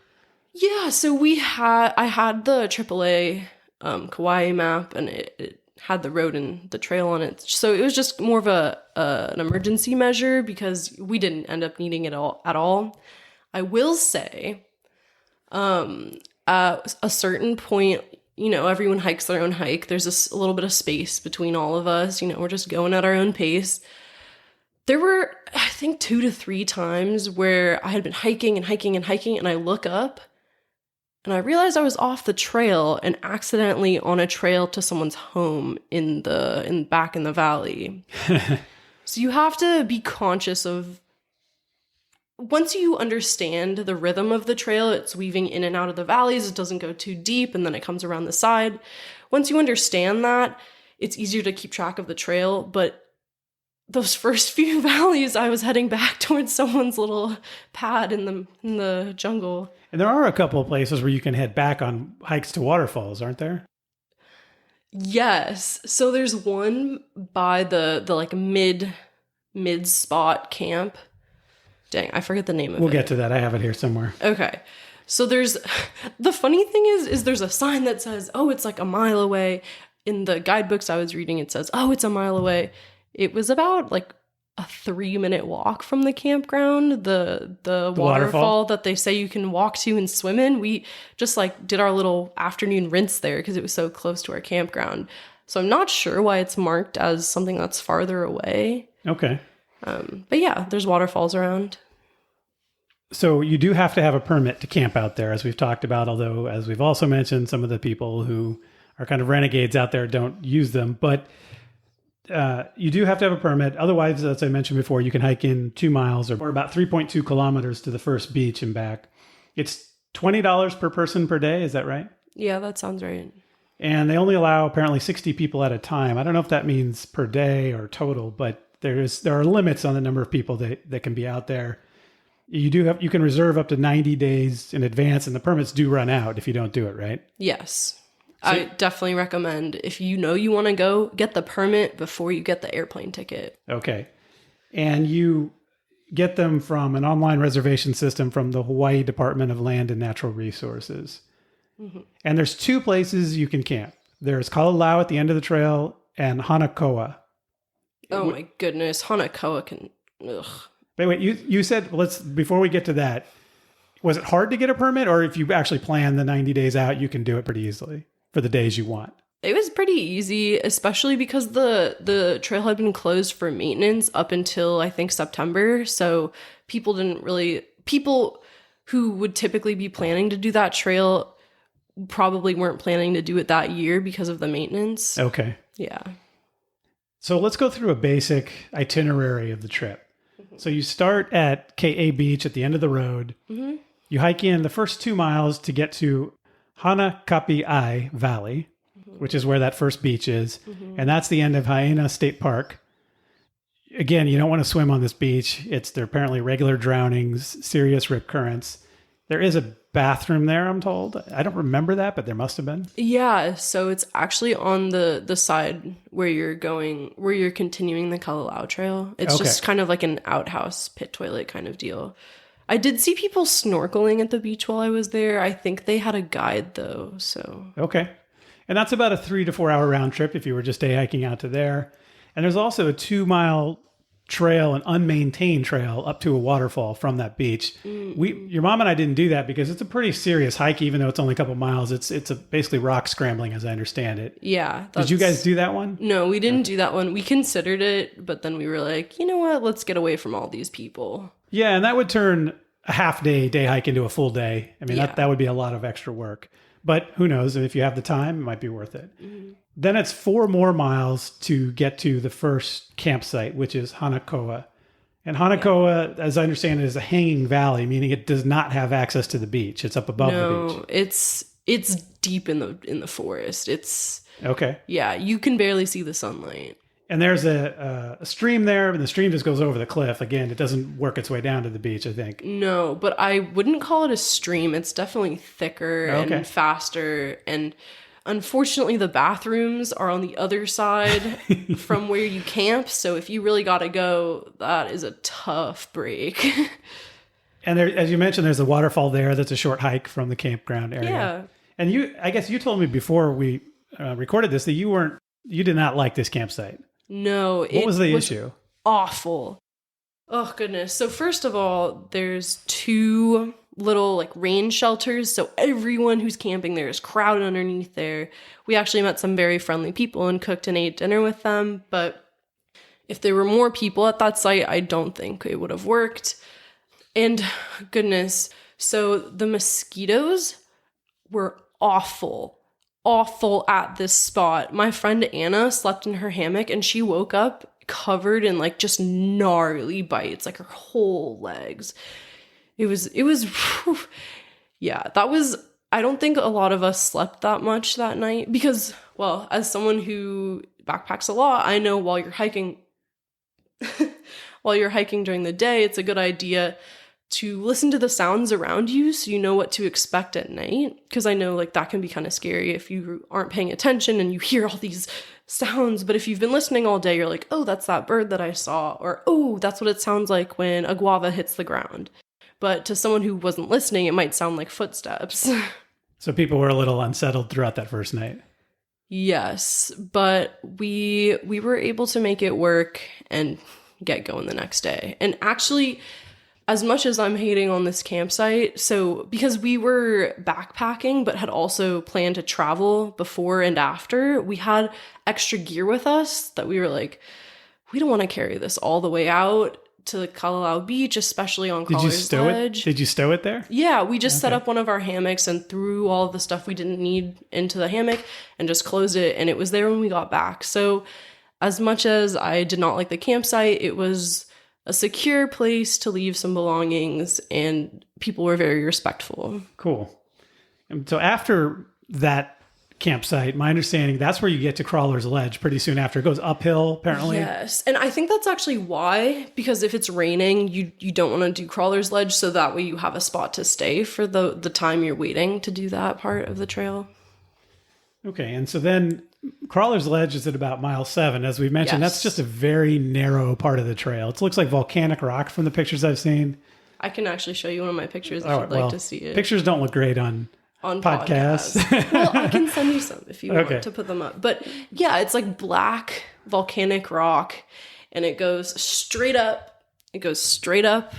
Yeah, so I had the AAA Kauai map, and it had the road and the trail on it. So it was just more of an emergency measure because we didn't end up needing it at all. I will say, at a certain point, everyone hikes their own hike. There's a little bit of space between all of us. We're just going at our own pace. There were, I think, 2 to 3 times where I had been hiking and hiking and hiking, and I look up and I realized I was off the trail and accidentally on a trail to someone's home back in the valley. So you have to be conscious of, once you understand the rhythm of the trail, it's weaving in and out of the valleys, it doesn't go too deep, and then it comes around the side. Once you understand that, it's easier to keep track of the trail, but those first few valleys, I was heading back towards someone's little pad in the jungle. And there are a couple of places where you can head back on hikes to waterfalls, aren't there? Yes. So there's one by the like mid spot camp. Dang, I forget the name of it. We'll get to that. I have it here somewhere. Okay. So the funny thing is there's a sign that says, oh, it's like a mile away. In the guidebooks I was reading, it says, oh, it's a mile away. It was about like a 3-minute walk from the campground, the waterfall that they say you can walk to and swim in. We just like did our little afternoon rinse there because it was so close to our campground. So I'm not sure why it's marked as something that's farther away. Okay. But yeah, there's waterfalls around. So you do have to have a permit to camp out there, as we've talked about, although, as we've also mentioned, some of the people who are kind of renegades out there don't use them. But you do have to have a permit. Otherwise, as I mentioned before, you can hike in 2 miles or about 3.2 kilometers to the first beach and back. It's $20 per person per day. Is that right? Yeah, that sounds right. And they only allow apparently 60 people at a time. I don't know if that means per day or total, but there are limits on the number of people that can be out there. You can reserve up to 90 days in advance, and the permits do run out if you don't do it, right? Yes. So, I definitely recommend, if you want to go, get the permit before you get the airplane ticket. Okay. And you get them from an online reservation system from the Hawaii Department of Land and Natural Resources. Mm-hmm. And there's 2 places you can camp. There's Kalalau at the end of the trail and Hanakoa. Oh my goodness. Hanakoa can... Ugh. But wait, you said, before we get to that, was it hard to get a permit, or if you actually plan the 90 days out, you can do it pretty easily for the days you want? It was pretty easy, especially because the trail had been closed for maintenance up until I think September. So people who would typically be planning to do that trail probably weren't planning to do it that year because of the maintenance. Okay. Yeah. So let's go through a basic itinerary of the trip. So you start at Ka Beach at the end of the road. Mm-hmm. You hike in the first 2 miles to get to Hanakapi'ai Valley, which is where that first beach is. And that's the end of Haena State Park. Again, you don't want to swim on this beach. There are apparently regular drownings, serious rip currents. There is a bathroom there, I'm told. I don't remember that, but there must have been. Yeah, so it's actually on the side where you're continuing the Kalalau Trail. It's just kind of like an outhouse pit toilet kind of deal. I did see people snorkeling at the beach while I was there. I think they had a guide though, so. Okay. And that's about a 3 to 4 hour round trip if you were just day hiking out to there. And there's also a 2-mile trail, an unmaintained trail up to a waterfall from that beach. Your mom and I didn't do that because it's a pretty serious hike, even though it's only a couple miles. It's basically rock scrambling, as I understand it. Yeah. Did you guys do that one? No, we didn't do that one. We considered it, but then we were like, you know what? Let's get away from all these people. Yeah, and that would turn a half day hike into a full day. I mean, Yeah. that would be a lot of extra work. But who knows? If you have the time, it might be worth it. Then it's 4 more miles to get to the first campsite, which is Hanakoa. And Hanakoa, as I understand it, is a hanging valley, meaning it does not have access to the beach. It's up above the beach. It's deep in the forest. Okay. Yeah, you can barely see the sunlight. And there's a stream there, and the stream just goes over the cliff. Again, it doesn't work its way down to the beach, I think. No, but I wouldn't call it a stream. It's definitely thicker and faster. And unfortunately, the bathrooms are on the other side from where you camp. So if you really got to go, that is a tough break. And there, as you mentioned, there's a waterfall there that's a short hike from the campground area. Yeah. And I guess you told me before we recorded this that you did not like this campsite. No. What was the issue? Awful. Oh, goodness. So first of all, there's 2 little like rain shelters. So everyone who's camping there is crowded underneath there. We actually met some very friendly people and cooked and ate dinner with them. But if there were more people at that site, I don't think it would have worked. And goodness, so the mosquitoes were awful at this spot. My friend Anna slept in her hammock and she woke up covered in like just gnarly bites, like her whole legs. It was whew. Yeah, I don't think a lot of us slept that much that night because, well, as someone who backpacks a lot, I know while you're hiking during the day, it's a good idea to listen to the sounds around you so you know what to expect at night. Because I know like that can be kind of scary if you aren't paying attention and you hear all these sounds. But if you've been listening all day, you're like, oh, that's that bird that I saw. Or, oh, that's what it sounds like when a guava hits the ground. But to someone who wasn't listening, it might sound like footsteps. So people were a little unsettled throughout that first night. Yes, but we were able to make it work and get going the next day. And actually, as much as I'm hating on this campsite, so because we were backpacking but had also planned to travel before and after, we had extra gear with us that we were like, we don't want to carry this all the way out to Kalalau Beach, especially on Crawler's Ledge. Did you stow it there? Yeah, we just set up one of our hammocks and threw all of the stuff we didn't need into the hammock and just closed it, and it was there when we got back. So as much as I did not like the campsite, it was a secure place to leave some belongings, and people were very respectful. Cool. And so after that campsite, my understanding, that's where you get to Crawler's Ledge pretty soon after. It goes uphill, apparently. Yes. And I think that's actually why, because if it's raining, you don't want to do Crawler's Ledge, so that way you have a spot to stay for the time you're waiting to do that part of the trail. Okay. And so then Crawler's Ledge is at about mile 7. As we mentioned, Yes. That's just a very narrow part of the trail. It looks like volcanic rock from the pictures I've seen. I can actually show you one of my pictures if you'd like to see it. Pictures don't look great on podcasts. Well, I can send you some if you want to put them up. But yeah, it's like black volcanic rock, and it goes straight up. It goes straight up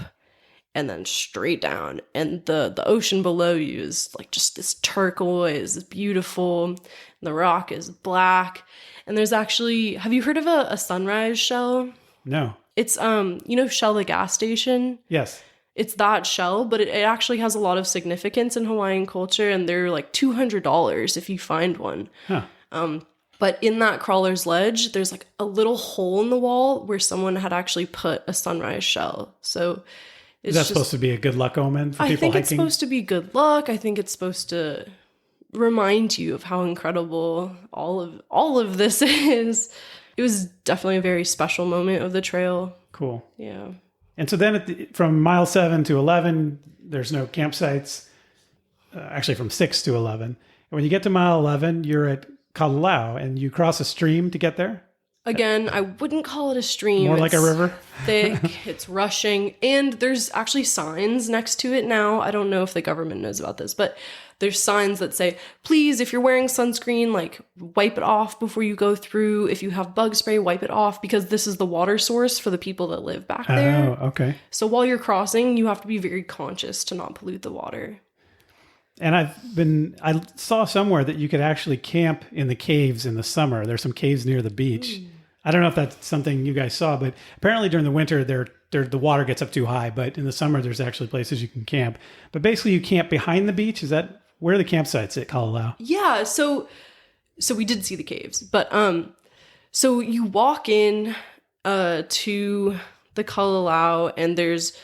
and then straight down. And the ocean below you is like just this turquoise, beautiful. The rock is black. And there's actually, have you heard of a sunrise shell? No. It's, Shell the gas station? Yes. it's that shell, but it actually has a lot of significance in Hawaiian culture, and they're like $200 if you find one. Huh. But in that crawler's ledge, there's like a little hole in the wall where someone had actually put a sunrise shell. So Is that supposed to be a good luck omen for people hiking? I think it's supposed to be good luck. I think it's supposed to remind you of how incredible all of this is. It was definitely a very special moment of the trail. Cool. Yeah. And so then from mile 7 to 11, there's no campsites. Actually, from 6 to 11. And when you get to mile 11, you're at Kalalau, and you cross a stream to get there? Again, I wouldn't call it a stream. More like a river? Thick, it's rushing, and there's actually signs next to it now. I don't know if the government knows about this, but there's signs that say, please, if you're wearing sunscreen, like wipe it off before you go through. If you have bug spray, wipe it off, because this is the water source for the people that live back there. Oh, okay. So while you're crossing, you have to be very conscious to not pollute the water. And I saw somewhere that you could actually camp in the caves in the summer. There's some caves near the beach. I don't know if that's something you guys saw, but apparently during the winter, the water gets up too high. But in the summer, there's actually places you can camp. But basically, you camp behind the beach. Where are the campsites at Kalalau? Yeah, so we did see the caves, but so you walk in to the Kalalau, and there's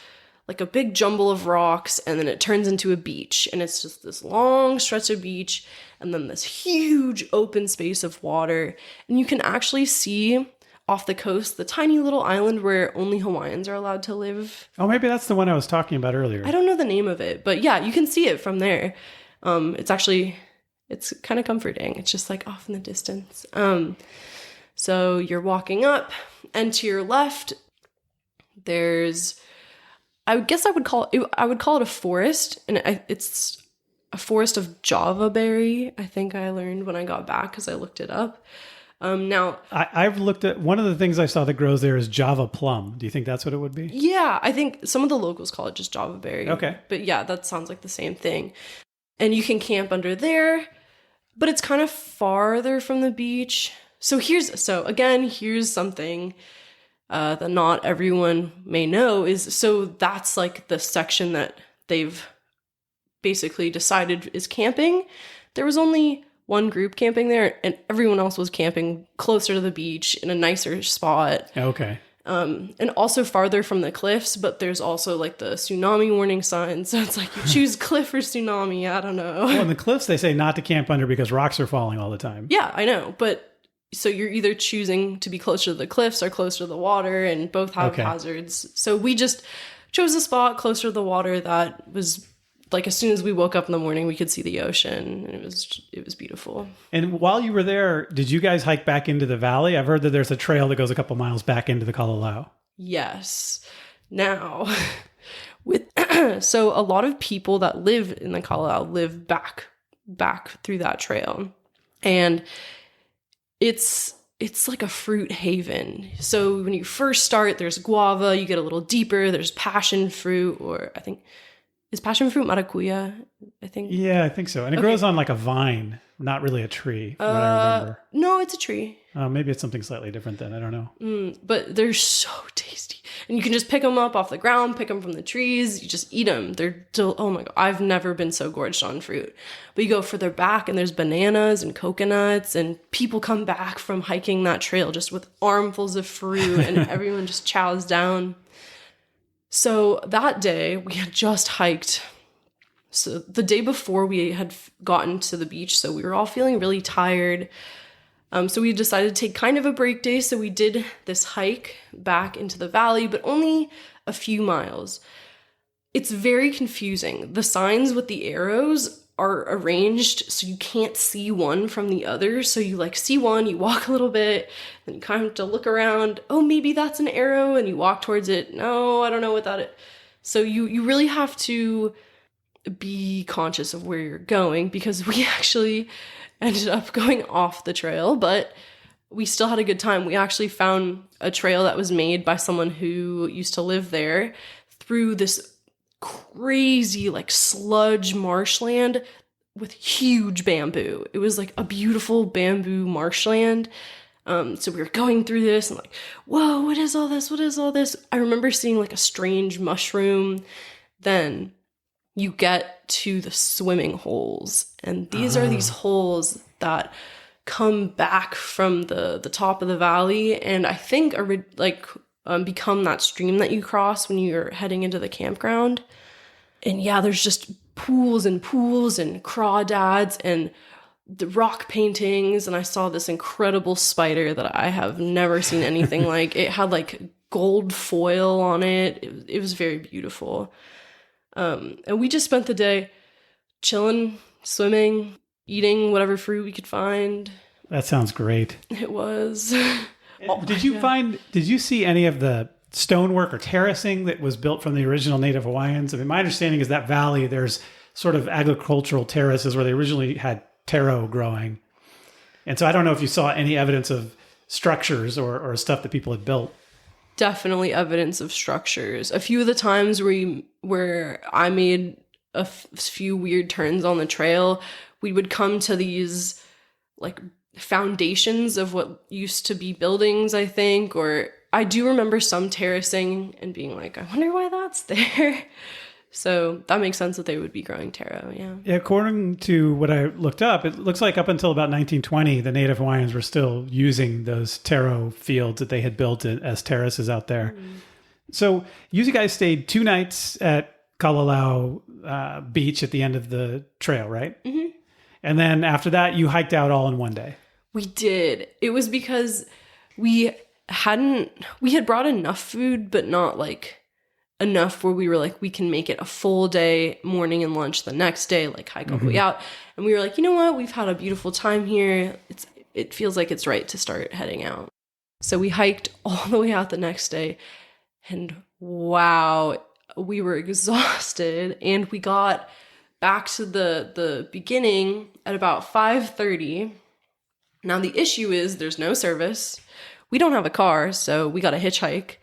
like a big jumble of rocks, and then it turns into a beach, and it's just this long stretch of beach, and then this huge open space of water, and you can actually see off the coast the tiny little island where only Hawaiians are allowed to live. Oh, maybe that's the one I was talking about earlier. I don't know the name of it, but yeah, you can see it from there. It's kind of comforting. It's just like off in the distance. So you're walking up, and to your left, there's, I guess I would call it a forest, and it's a forest of Java berry. I think I learned when I got back because I looked it up. Now I've looked at, one of the things I saw that grows there is Java plum. Do you think that's what it would be? Yeah, I think some of the locals call it just Java berry. Okay. But yeah, that sounds like the same thing. And you can camp under there, but it's kind of farther from the beach. So here's something that not everyone may know is, so that's like the section that they've basically decided is camping. There was only one group camping there, and everyone else was camping closer to the beach in a nicer spot. Okay. And also farther from the cliffs, but there's also like the tsunami warning sign. So it's like you choose cliff or tsunami. I don't know. Well, in the cliffs, they say not to camp under because rocks are falling all the time. Yeah, I know. But so you're either choosing to be closer to the cliffs or closer to the water, and both have hazards. So we just chose a spot closer to the water that was like, as soon as we woke up in the morning, we could see the ocean, and it was beautiful. And while you were there, did you guys hike back into the valley? I've heard that there's a trail that goes a couple miles back into the Kalalau. Yes. Now, so a lot of people that live in the Kalalau live back through that trail, and it's like a fruit haven. So when you first start, there's guava. You get a little deeper. There's passion fruit, or I think. Is passion fruit maracuya, I think? Yeah, I think so. And it grows on like a vine, not really a tree, from what I remember. No, it's a tree. Maybe it's something slightly different then. I don't know. But they're so tasty. And you can just pick them up off the ground, pick them from the trees. You just eat them. Oh my God. I've never been so gorged on fruit. But you go further back, and there's bananas and coconuts, and people come back from hiking that trail just with armfuls of fruit, and everyone just chows down. So that day, we had just hiked. So the day before, we had gotten to the beach, so we were all feeling really tired. So we decided to take kind of a break day, so we did this hike back into the valley, but only a few miles. It's very confusing. The signs with the arrows are arranged so you can't see one from the other. So you like see one, you walk a little bit, then you kind of have to look around. Oh, maybe that's an arrow, and you walk towards it. No, I don't know what that is. So you really have to be conscious of where you're going, because we actually ended up going off the trail, but we still had a good time. We actually found a trail that was made by someone who used to live there through this crazy like sludge marshland with huge bamboo. It was like a beautiful bamboo marshland. So we were going through this and like, whoa, what is all this? What is all this? I remember seeing like a strange mushroom, Then you get to the swimming holes. And these are these holes that come back from the top of the valley, and I think become that stream that you cross when you're heading into the campground. And yeah, there's just pools and crawdads and the rock paintings. And I saw this incredible spider that I have never seen anything like. It had like gold foil on it. It was very beautiful. And we just spent the day chilling, swimming, eating whatever fruit we could find. That sounds great. It was. Did you see any of the stonework or terracing that was built from the original Native Hawaiians? I mean, my understanding is that valley, there's sort of agricultural terraces where they originally had taro growing. And so I don't know if you saw any evidence of structures or stuff that people had built. Definitely evidence of structures. A few of the times where I made a few weird turns on the trail, we would come to these like foundations of what used to be buildings, I think, or I do remember some terracing and being like, I wonder why that's there. So that makes sense that they would be growing taro, yeah. According to what I looked up, it looks like up until about 1920, the Native Hawaiians were still using those taro fields that they had built as terraces out there. So you guys stayed 2 nights at Kalalau Beach at the end of the trail, right? Mm-hmm. And then after that, you hiked out all in one day. We did. It was because we had brought enough food, but not like enough where we were like, we can make it a full day, morning and lunch the next day, like hike all the way out. And we were like, you know what? We've had a beautiful time here. It feels like it's right to start heading out. So we hiked all the way out the next day, and wow, we were exhausted. And we got back to the beginning at about 5:30. Now the issue is there's no service. We don't have a car, so we got a hitchhike.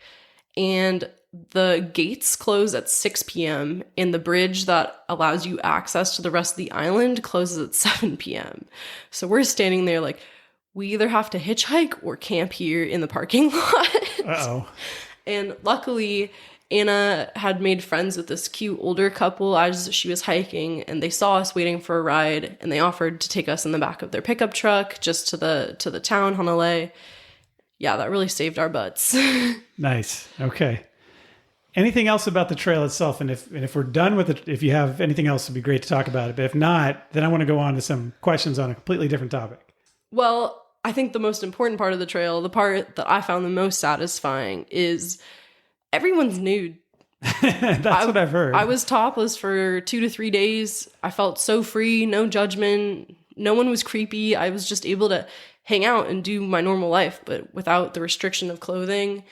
And the gates close at 6 p.m. and the bridge that allows you access to the rest of the island closes at 7 p.m. So we're standing there like, we either have to hitchhike or camp here in the parking lot. Uh-oh. And luckily, Anna had made friends with this cute older couple as she was hiking, and they saw us waiting for a ride, and they offered to take us in the back of their pickup truck just to the town, Honolulu. Yeah, that really saved our butts. Nice. Okay. Anything else about the trail itself? And if we're done with it, if you have anything else, it'd be great to talk about it. But if not, then I want to go on to some questions on a completely different topic. Well, I think the most important part of the trail, the part that I found the most satisfying, is everyone's nude. That's what I've heard. I was topless for 2 to 3 days. I felt so free, no judgment. No one was creepy. I was just able to hang out and do my normal life, but without the restriction of clothing.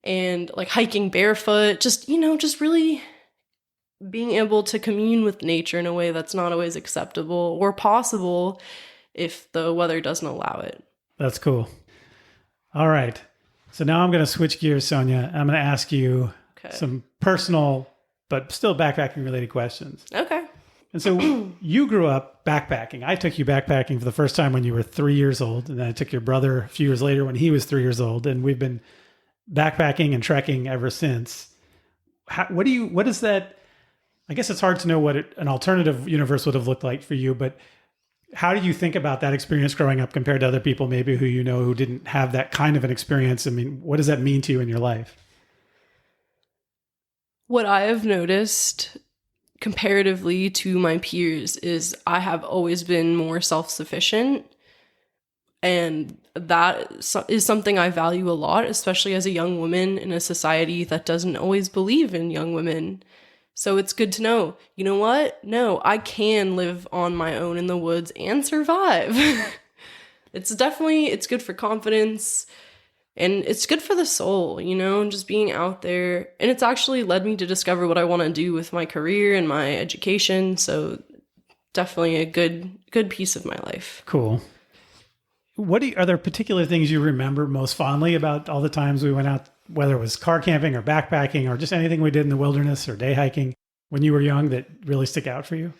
And like hiking barefoot, just really being able to commune with nature in a way that's not always acceptable or possible if the weather doesn't allow it. That's cool. All right. So now I'm going to switch gears, Sonya. I'm going to ask you some personal, but still backpacking related questions. Okay. And so you grew up backpacking. I took you backpacking for the first time when you were 3 years old. And then I took your brother a few years later when he was 3 years old. And we've been backpacking and trekking ever since. What is that? I guess it's hard to know what an alternative universe would have looked like for you, but how do you think about that experience growing up compared to other people maybe who you know who didn't have that kind of an experience? I mean, what does that mean to you in your life? What I have noticed comparatively to my peers is I have always been more self-sufficient. And that is something I value a lot, especially as a young woman in a society that doesn't always believe in young women. So it's good to know, you know what? No, I can live on my own in the woods and survive. It's good for confidence, and it's good for the soul, just being out there. And it's actually led me to discover what I want to do with my career and my education. So definitely a good piece of my life. Cool. Are there particular things you remember most fondly about all the times we went out, whether it was car camping or backpacking or just anything we did in the wilderness or day hiking when you were young that really stick out for you?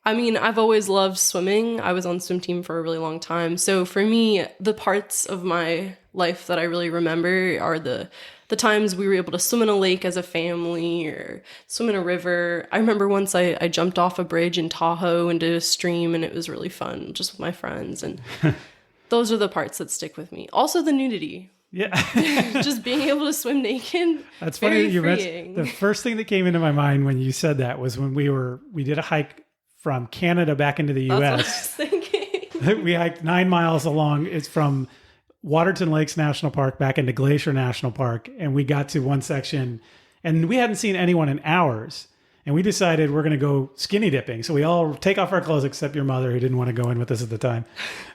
I mean, I've always loved swimming. I was on the swim team for a really long time. So for me, the parts of my life that I really remember are the the times we were able to swim in a lake as a family or swim in a river. I remember once I jumped off a bridge in Tahoe into a stream, and it was really fun just with my friends. And those are the parts that stick with me. Also the nudity. Yeah. Just being able to swim naked. That's funny that you mentioned. The first thing that came into my mind when you said that was when we did a hike from Canada back into the US. That's what I was thinking. We hiked 9 miles along. It's from Waterton Lakes National Park back into Glacier National Park. And we got to one section and we hadn't seen anyone in hours. And we decided we're going to go skinny dipping. So we all take off our clothes except your mother, who didn't want to go in with us at the time.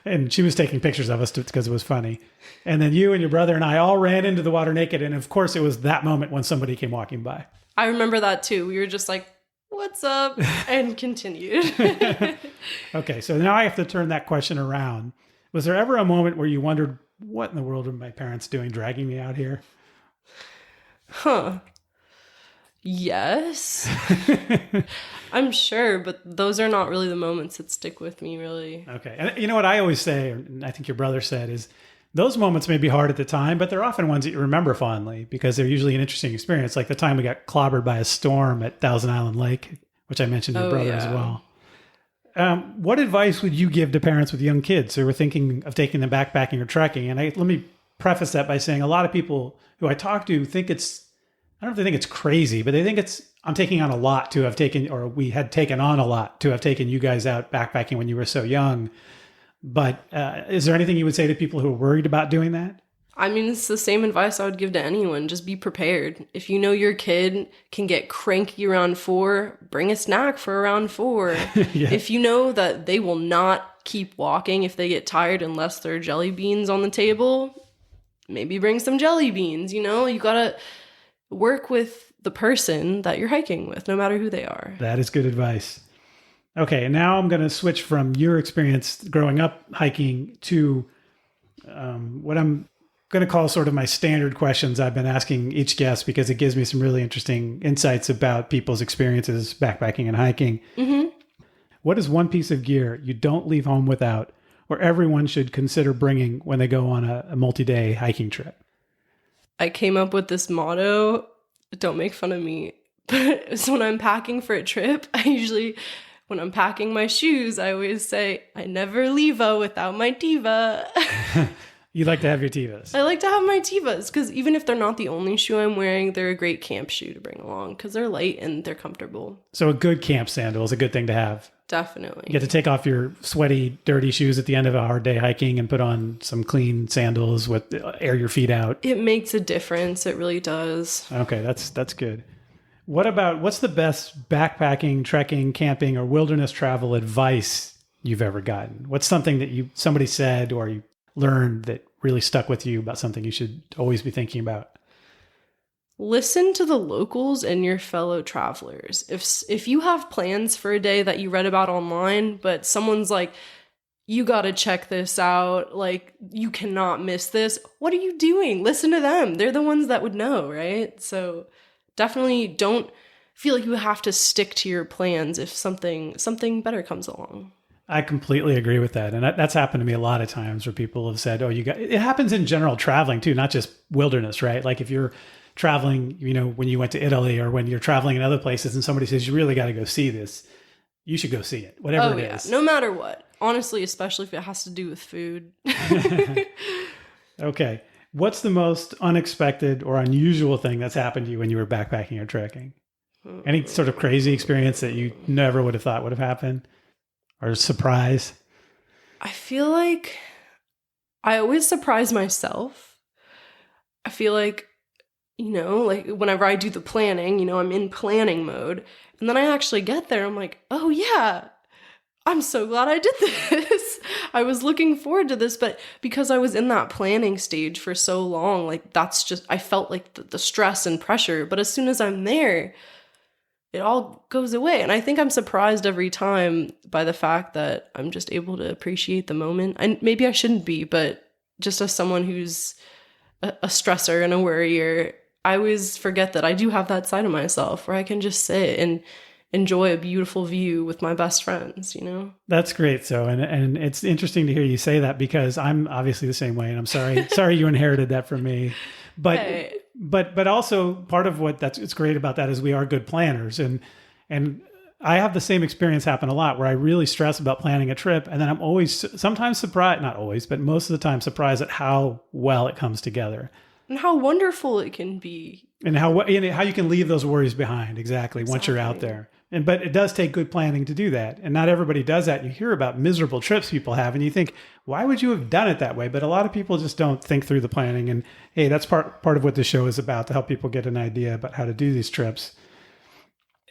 And she was taking pictures of us because it was funny. And then you and your brother and I all ran into the water naked. And of course, it was that moment when somebody came walking by. I remember that too. We were just like, what's up? And continued. Okay, so now I have to turn that question around. Was there ever a moment where you wondered, what in the world are my parents doing dragging me out here? Huh. Yes. I'm sure, but those are not really the moments that stick with me, really. Okay. And you know what I always say, and I think your brother said, is those moments may be hard at the time, but they're often ones that you remember fondly because they're usually an interesting experience. Like the time we got clobbered by a storm at Thousand Island Lake, which I mentioned to your brother as well. What advice would you give to parents with young kids who are thinking of taking them backpacking or trekking? And let me preface that by saying a lot of people who I talk to think I don't know if they think it's crazy, but they think I'm taking on a lot to have taken, or we had taken on a lot to have taken you guys out backpacking when you were so young. But is there anything you would say to people who are worried about doing that? I mean, it's the same advice I would give to anyone. Just be prepared. If you know your kid can get cranky around 4, bring a snack for around 4. Yeah. If you know that they will not keep walking if they get tired unless there are jelly beans on the table, maybe bring some jelly beans. You know, you got to work with the person that you're hiking with, no matter who they are. That is good advice. Okay, and now I'm going to switch from your experience growing up hiking to what I'm going to call sort of my standard questions I've been asking each guest because it gives me some really interesting insights about people's experiences backpacking and hiking. Mm-hmm. What is one piece of gear you don't leave home without or everyone should consider bringing when they go on a multi-day hiking trip? I came up with this motto, don't make fun of me, but so when I'm packing for a trip, when I'm packing my shoes, I always say, I never leave without my Teva. You like to have your Tevas? I like to have my Tevas because even if they're not the only shoe I'm wearing, they're a great camp shoe to bring along because they're light and they're comfortable. So a good camp sandal is a good thing to have. Definitely. You get to take off your sweaty, dirty shoes at the end of a hard day hiking and put on some clean sandals with air your feet out. It makes a difference. It really does. Okay, that's good. What's the best backpacking, trekking, camping, or wilderness travel advice you've ever gotten? What's something that somebody said or you learned that really stuck with you about something you should always be thinking about? Listen to the locals and your fellow travelers. If you have plans for a day that you read about online, but someone's like, you got to check this out, like you cannot miss this. What are you doing? Listen to them. They're the ones that would know, right? So definitely don't feel like you have to stick to your plans if something better comes along. I completely agree with that. And that's happened to me a lot of times where people have said, it happens in general traveling too, not just wilderness, right? Like if you're traveling, when you went to Italy or when you're traveling in other places and somebody says, you really got to go see this, you should go see it, whatever it is. No matter what. Honestly, especially if it has to do with food. Okay. What's the most unexpected or unusual thing that's happened to you when you were backpacking or trekking? Any sort of crazy experience that you never would have thought would have happened? Or surprise? I feel like I always surprise myself. I feel like, like whenever I do the planning, I'm in planning mode. And then I actually get there. I'm like, oh yeah, I'm so glad I did this. I was looking forward to this. But because I was in that planning stage for so long, like I felt like the stress and pressure. But as soon as I'm there, it all goes away. And I think I'm surprised every time by the fact that I'm just able to appreciate the moment. And maybe I shouldn't be, but just as someone who's a stressor and a worrier, I always forget that I do have that side of myself where I can just sit and enjoy a beautiful view with my best friends, That's great. So, and it's interesting to hear you say that because I'm obviously the same way. And I'm sorry you inherited that from me. But but also part of it's great about that is we are good planners, and I have the same experience happen a lot where I really stress about planning a trip, and then I'm always sometimes surprised, not always, but most of the time surprised at how well it comes together and how wonderful it can be, and how you can leave those worries behind exactly once you're out there. But it does take good planning to do that. And not everybody does that. You hear about miserable trips people have, and you think, why would you have done it that way? But a lot of people just don't think through the planning. And hey, that's part of what this show is about, to help people get an idea about how to do these trips.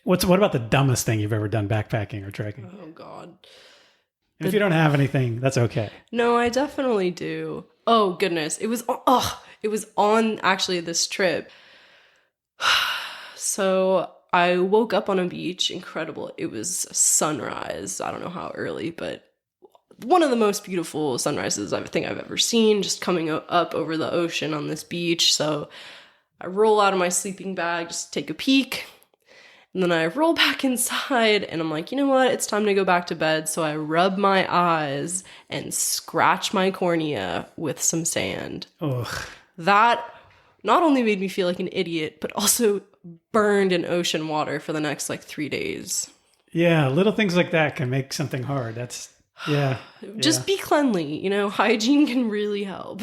What about the dumbest thing you've ever done backpacking or trekking? Oh, God. And if you don't have anything, that's okay. No, I definitely do. Oh, goodness. It was on actually this trip. So I woke up on a beach. Incredible. It was sunrise. I don't know how early, but one of the most beautiful sunrises I think I've ever seen, just coming up over the ocean on this beach. So I roll out of my sleeping bag, just take a peek. And then I roll back inside and I'm like, you know what? It's time to go back to bed. So I rub my eyes and scratch my cornea with some sand. Ugh. That not only made me feel like an idiot, but also burned in ocean water for the next 3 days. Yeah, little things like that can make something hard. Just be cleanly. Hygiene can really help.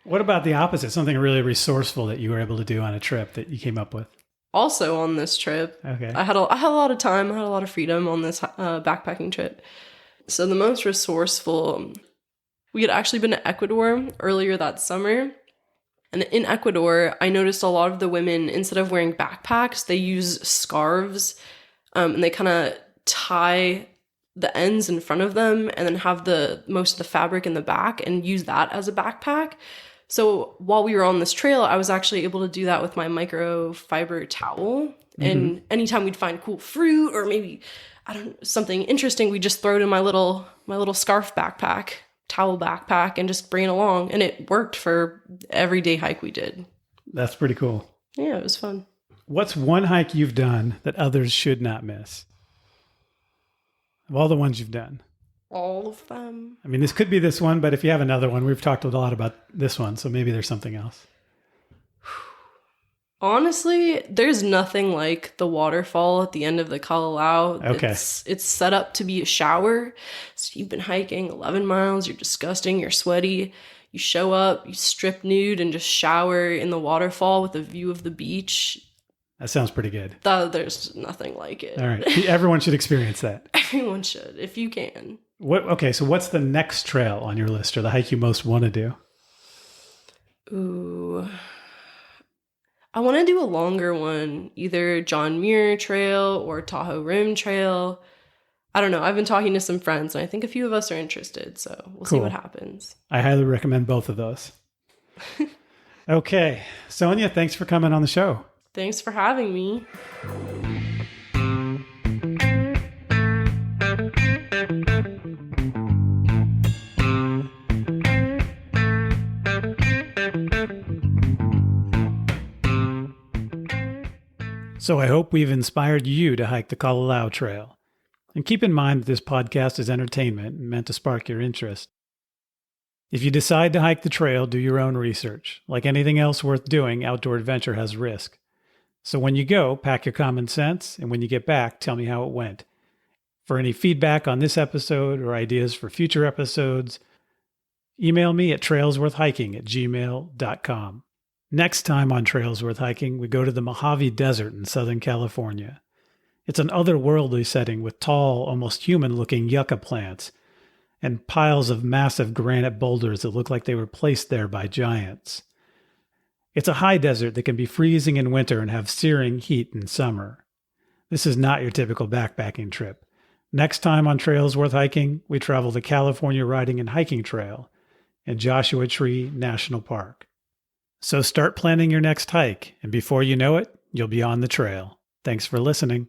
What about the opposite? Something really resourceful that you were able to do on a trip that you came up with? Also on this trip, okay. I had a lot of time. I had a lot of freedom on this backpacking trip. So the most resourceful, we had actually been to Ecuador earlier that summer. And in Ecuador, I noticed a lot of the women, instead of wearing backpacks, they use scarves, and they kind of tie the ends in front of them and then have most of the fabric in the back and use that as a backpack. So while we were on this trail, I was actually able to do that with my microfiber towel. Mm-hmm. And anytime we'd find cool fruit or maybe, something interesting, we'd just throw it in my little scarf backpack, towel backpack, and just bring it along. And it worked for every day hike we did. That's pretty cool. Yeah, it was fun. What's one hike you've done that others should not miss? Of all the ones you've done. All of them. I mean, this could be this one, but if you have another one, we've talked a lot about this one, so maybe there's something else. Honestly, there's nothing like the waterfall at the end of the Kalalau. Okay. It's set up to be a shower. So you've been hiking 11 miles, you're disgusting, you're sweaty. You show up, you strip nude and just shower in the waterfall with a view of the beach. That sounds pretty good. There's nothing like it. All right. Everyone should experience that. Everyone should, if you can. Okay, so what's the next trail on your list or the hike you most want to do? Ooh. I want to do a longer one, either John Muir Trail or Tahoe Rim Trail. I don't know. I've been talking to some friends, and I think a few of us are interested, so we'll see what happens. I highly recommend both of those. Okay. Sonya, thanks for coming on the show. Thanks for having me. So I hope we've inspired you to hike the Kalalau Trail. And keep in mind that this podcast is entertainment and meant to spark your interest. If you decide to hike the trail, do your own research. Like anything else worth doing, outdoor adventure has risk. So when you go, pack your common sense, and when you get back, tell me how it went. For any feedback on this episode or ideas for future episodes, email me at trailsworthhiking@gmail.com. Next time on Trails Worth Hiking, we go to the Mojave Desert in Southern California. It's an otherworldly setting with tall, almost human-looking yucca plants and piles of massive granite boulders that look like they were placed there by giants. It's a high desert that can be freezing in winter and have searing heat in summer. This is not your typical backpacking trip. Next time on Trails Worth Hiking, we travel the California Riding and Hiking Trail in Joshua Tree National Park. So start planning your next hike, and before you know it, you'll be on the trail. Thanks for listening.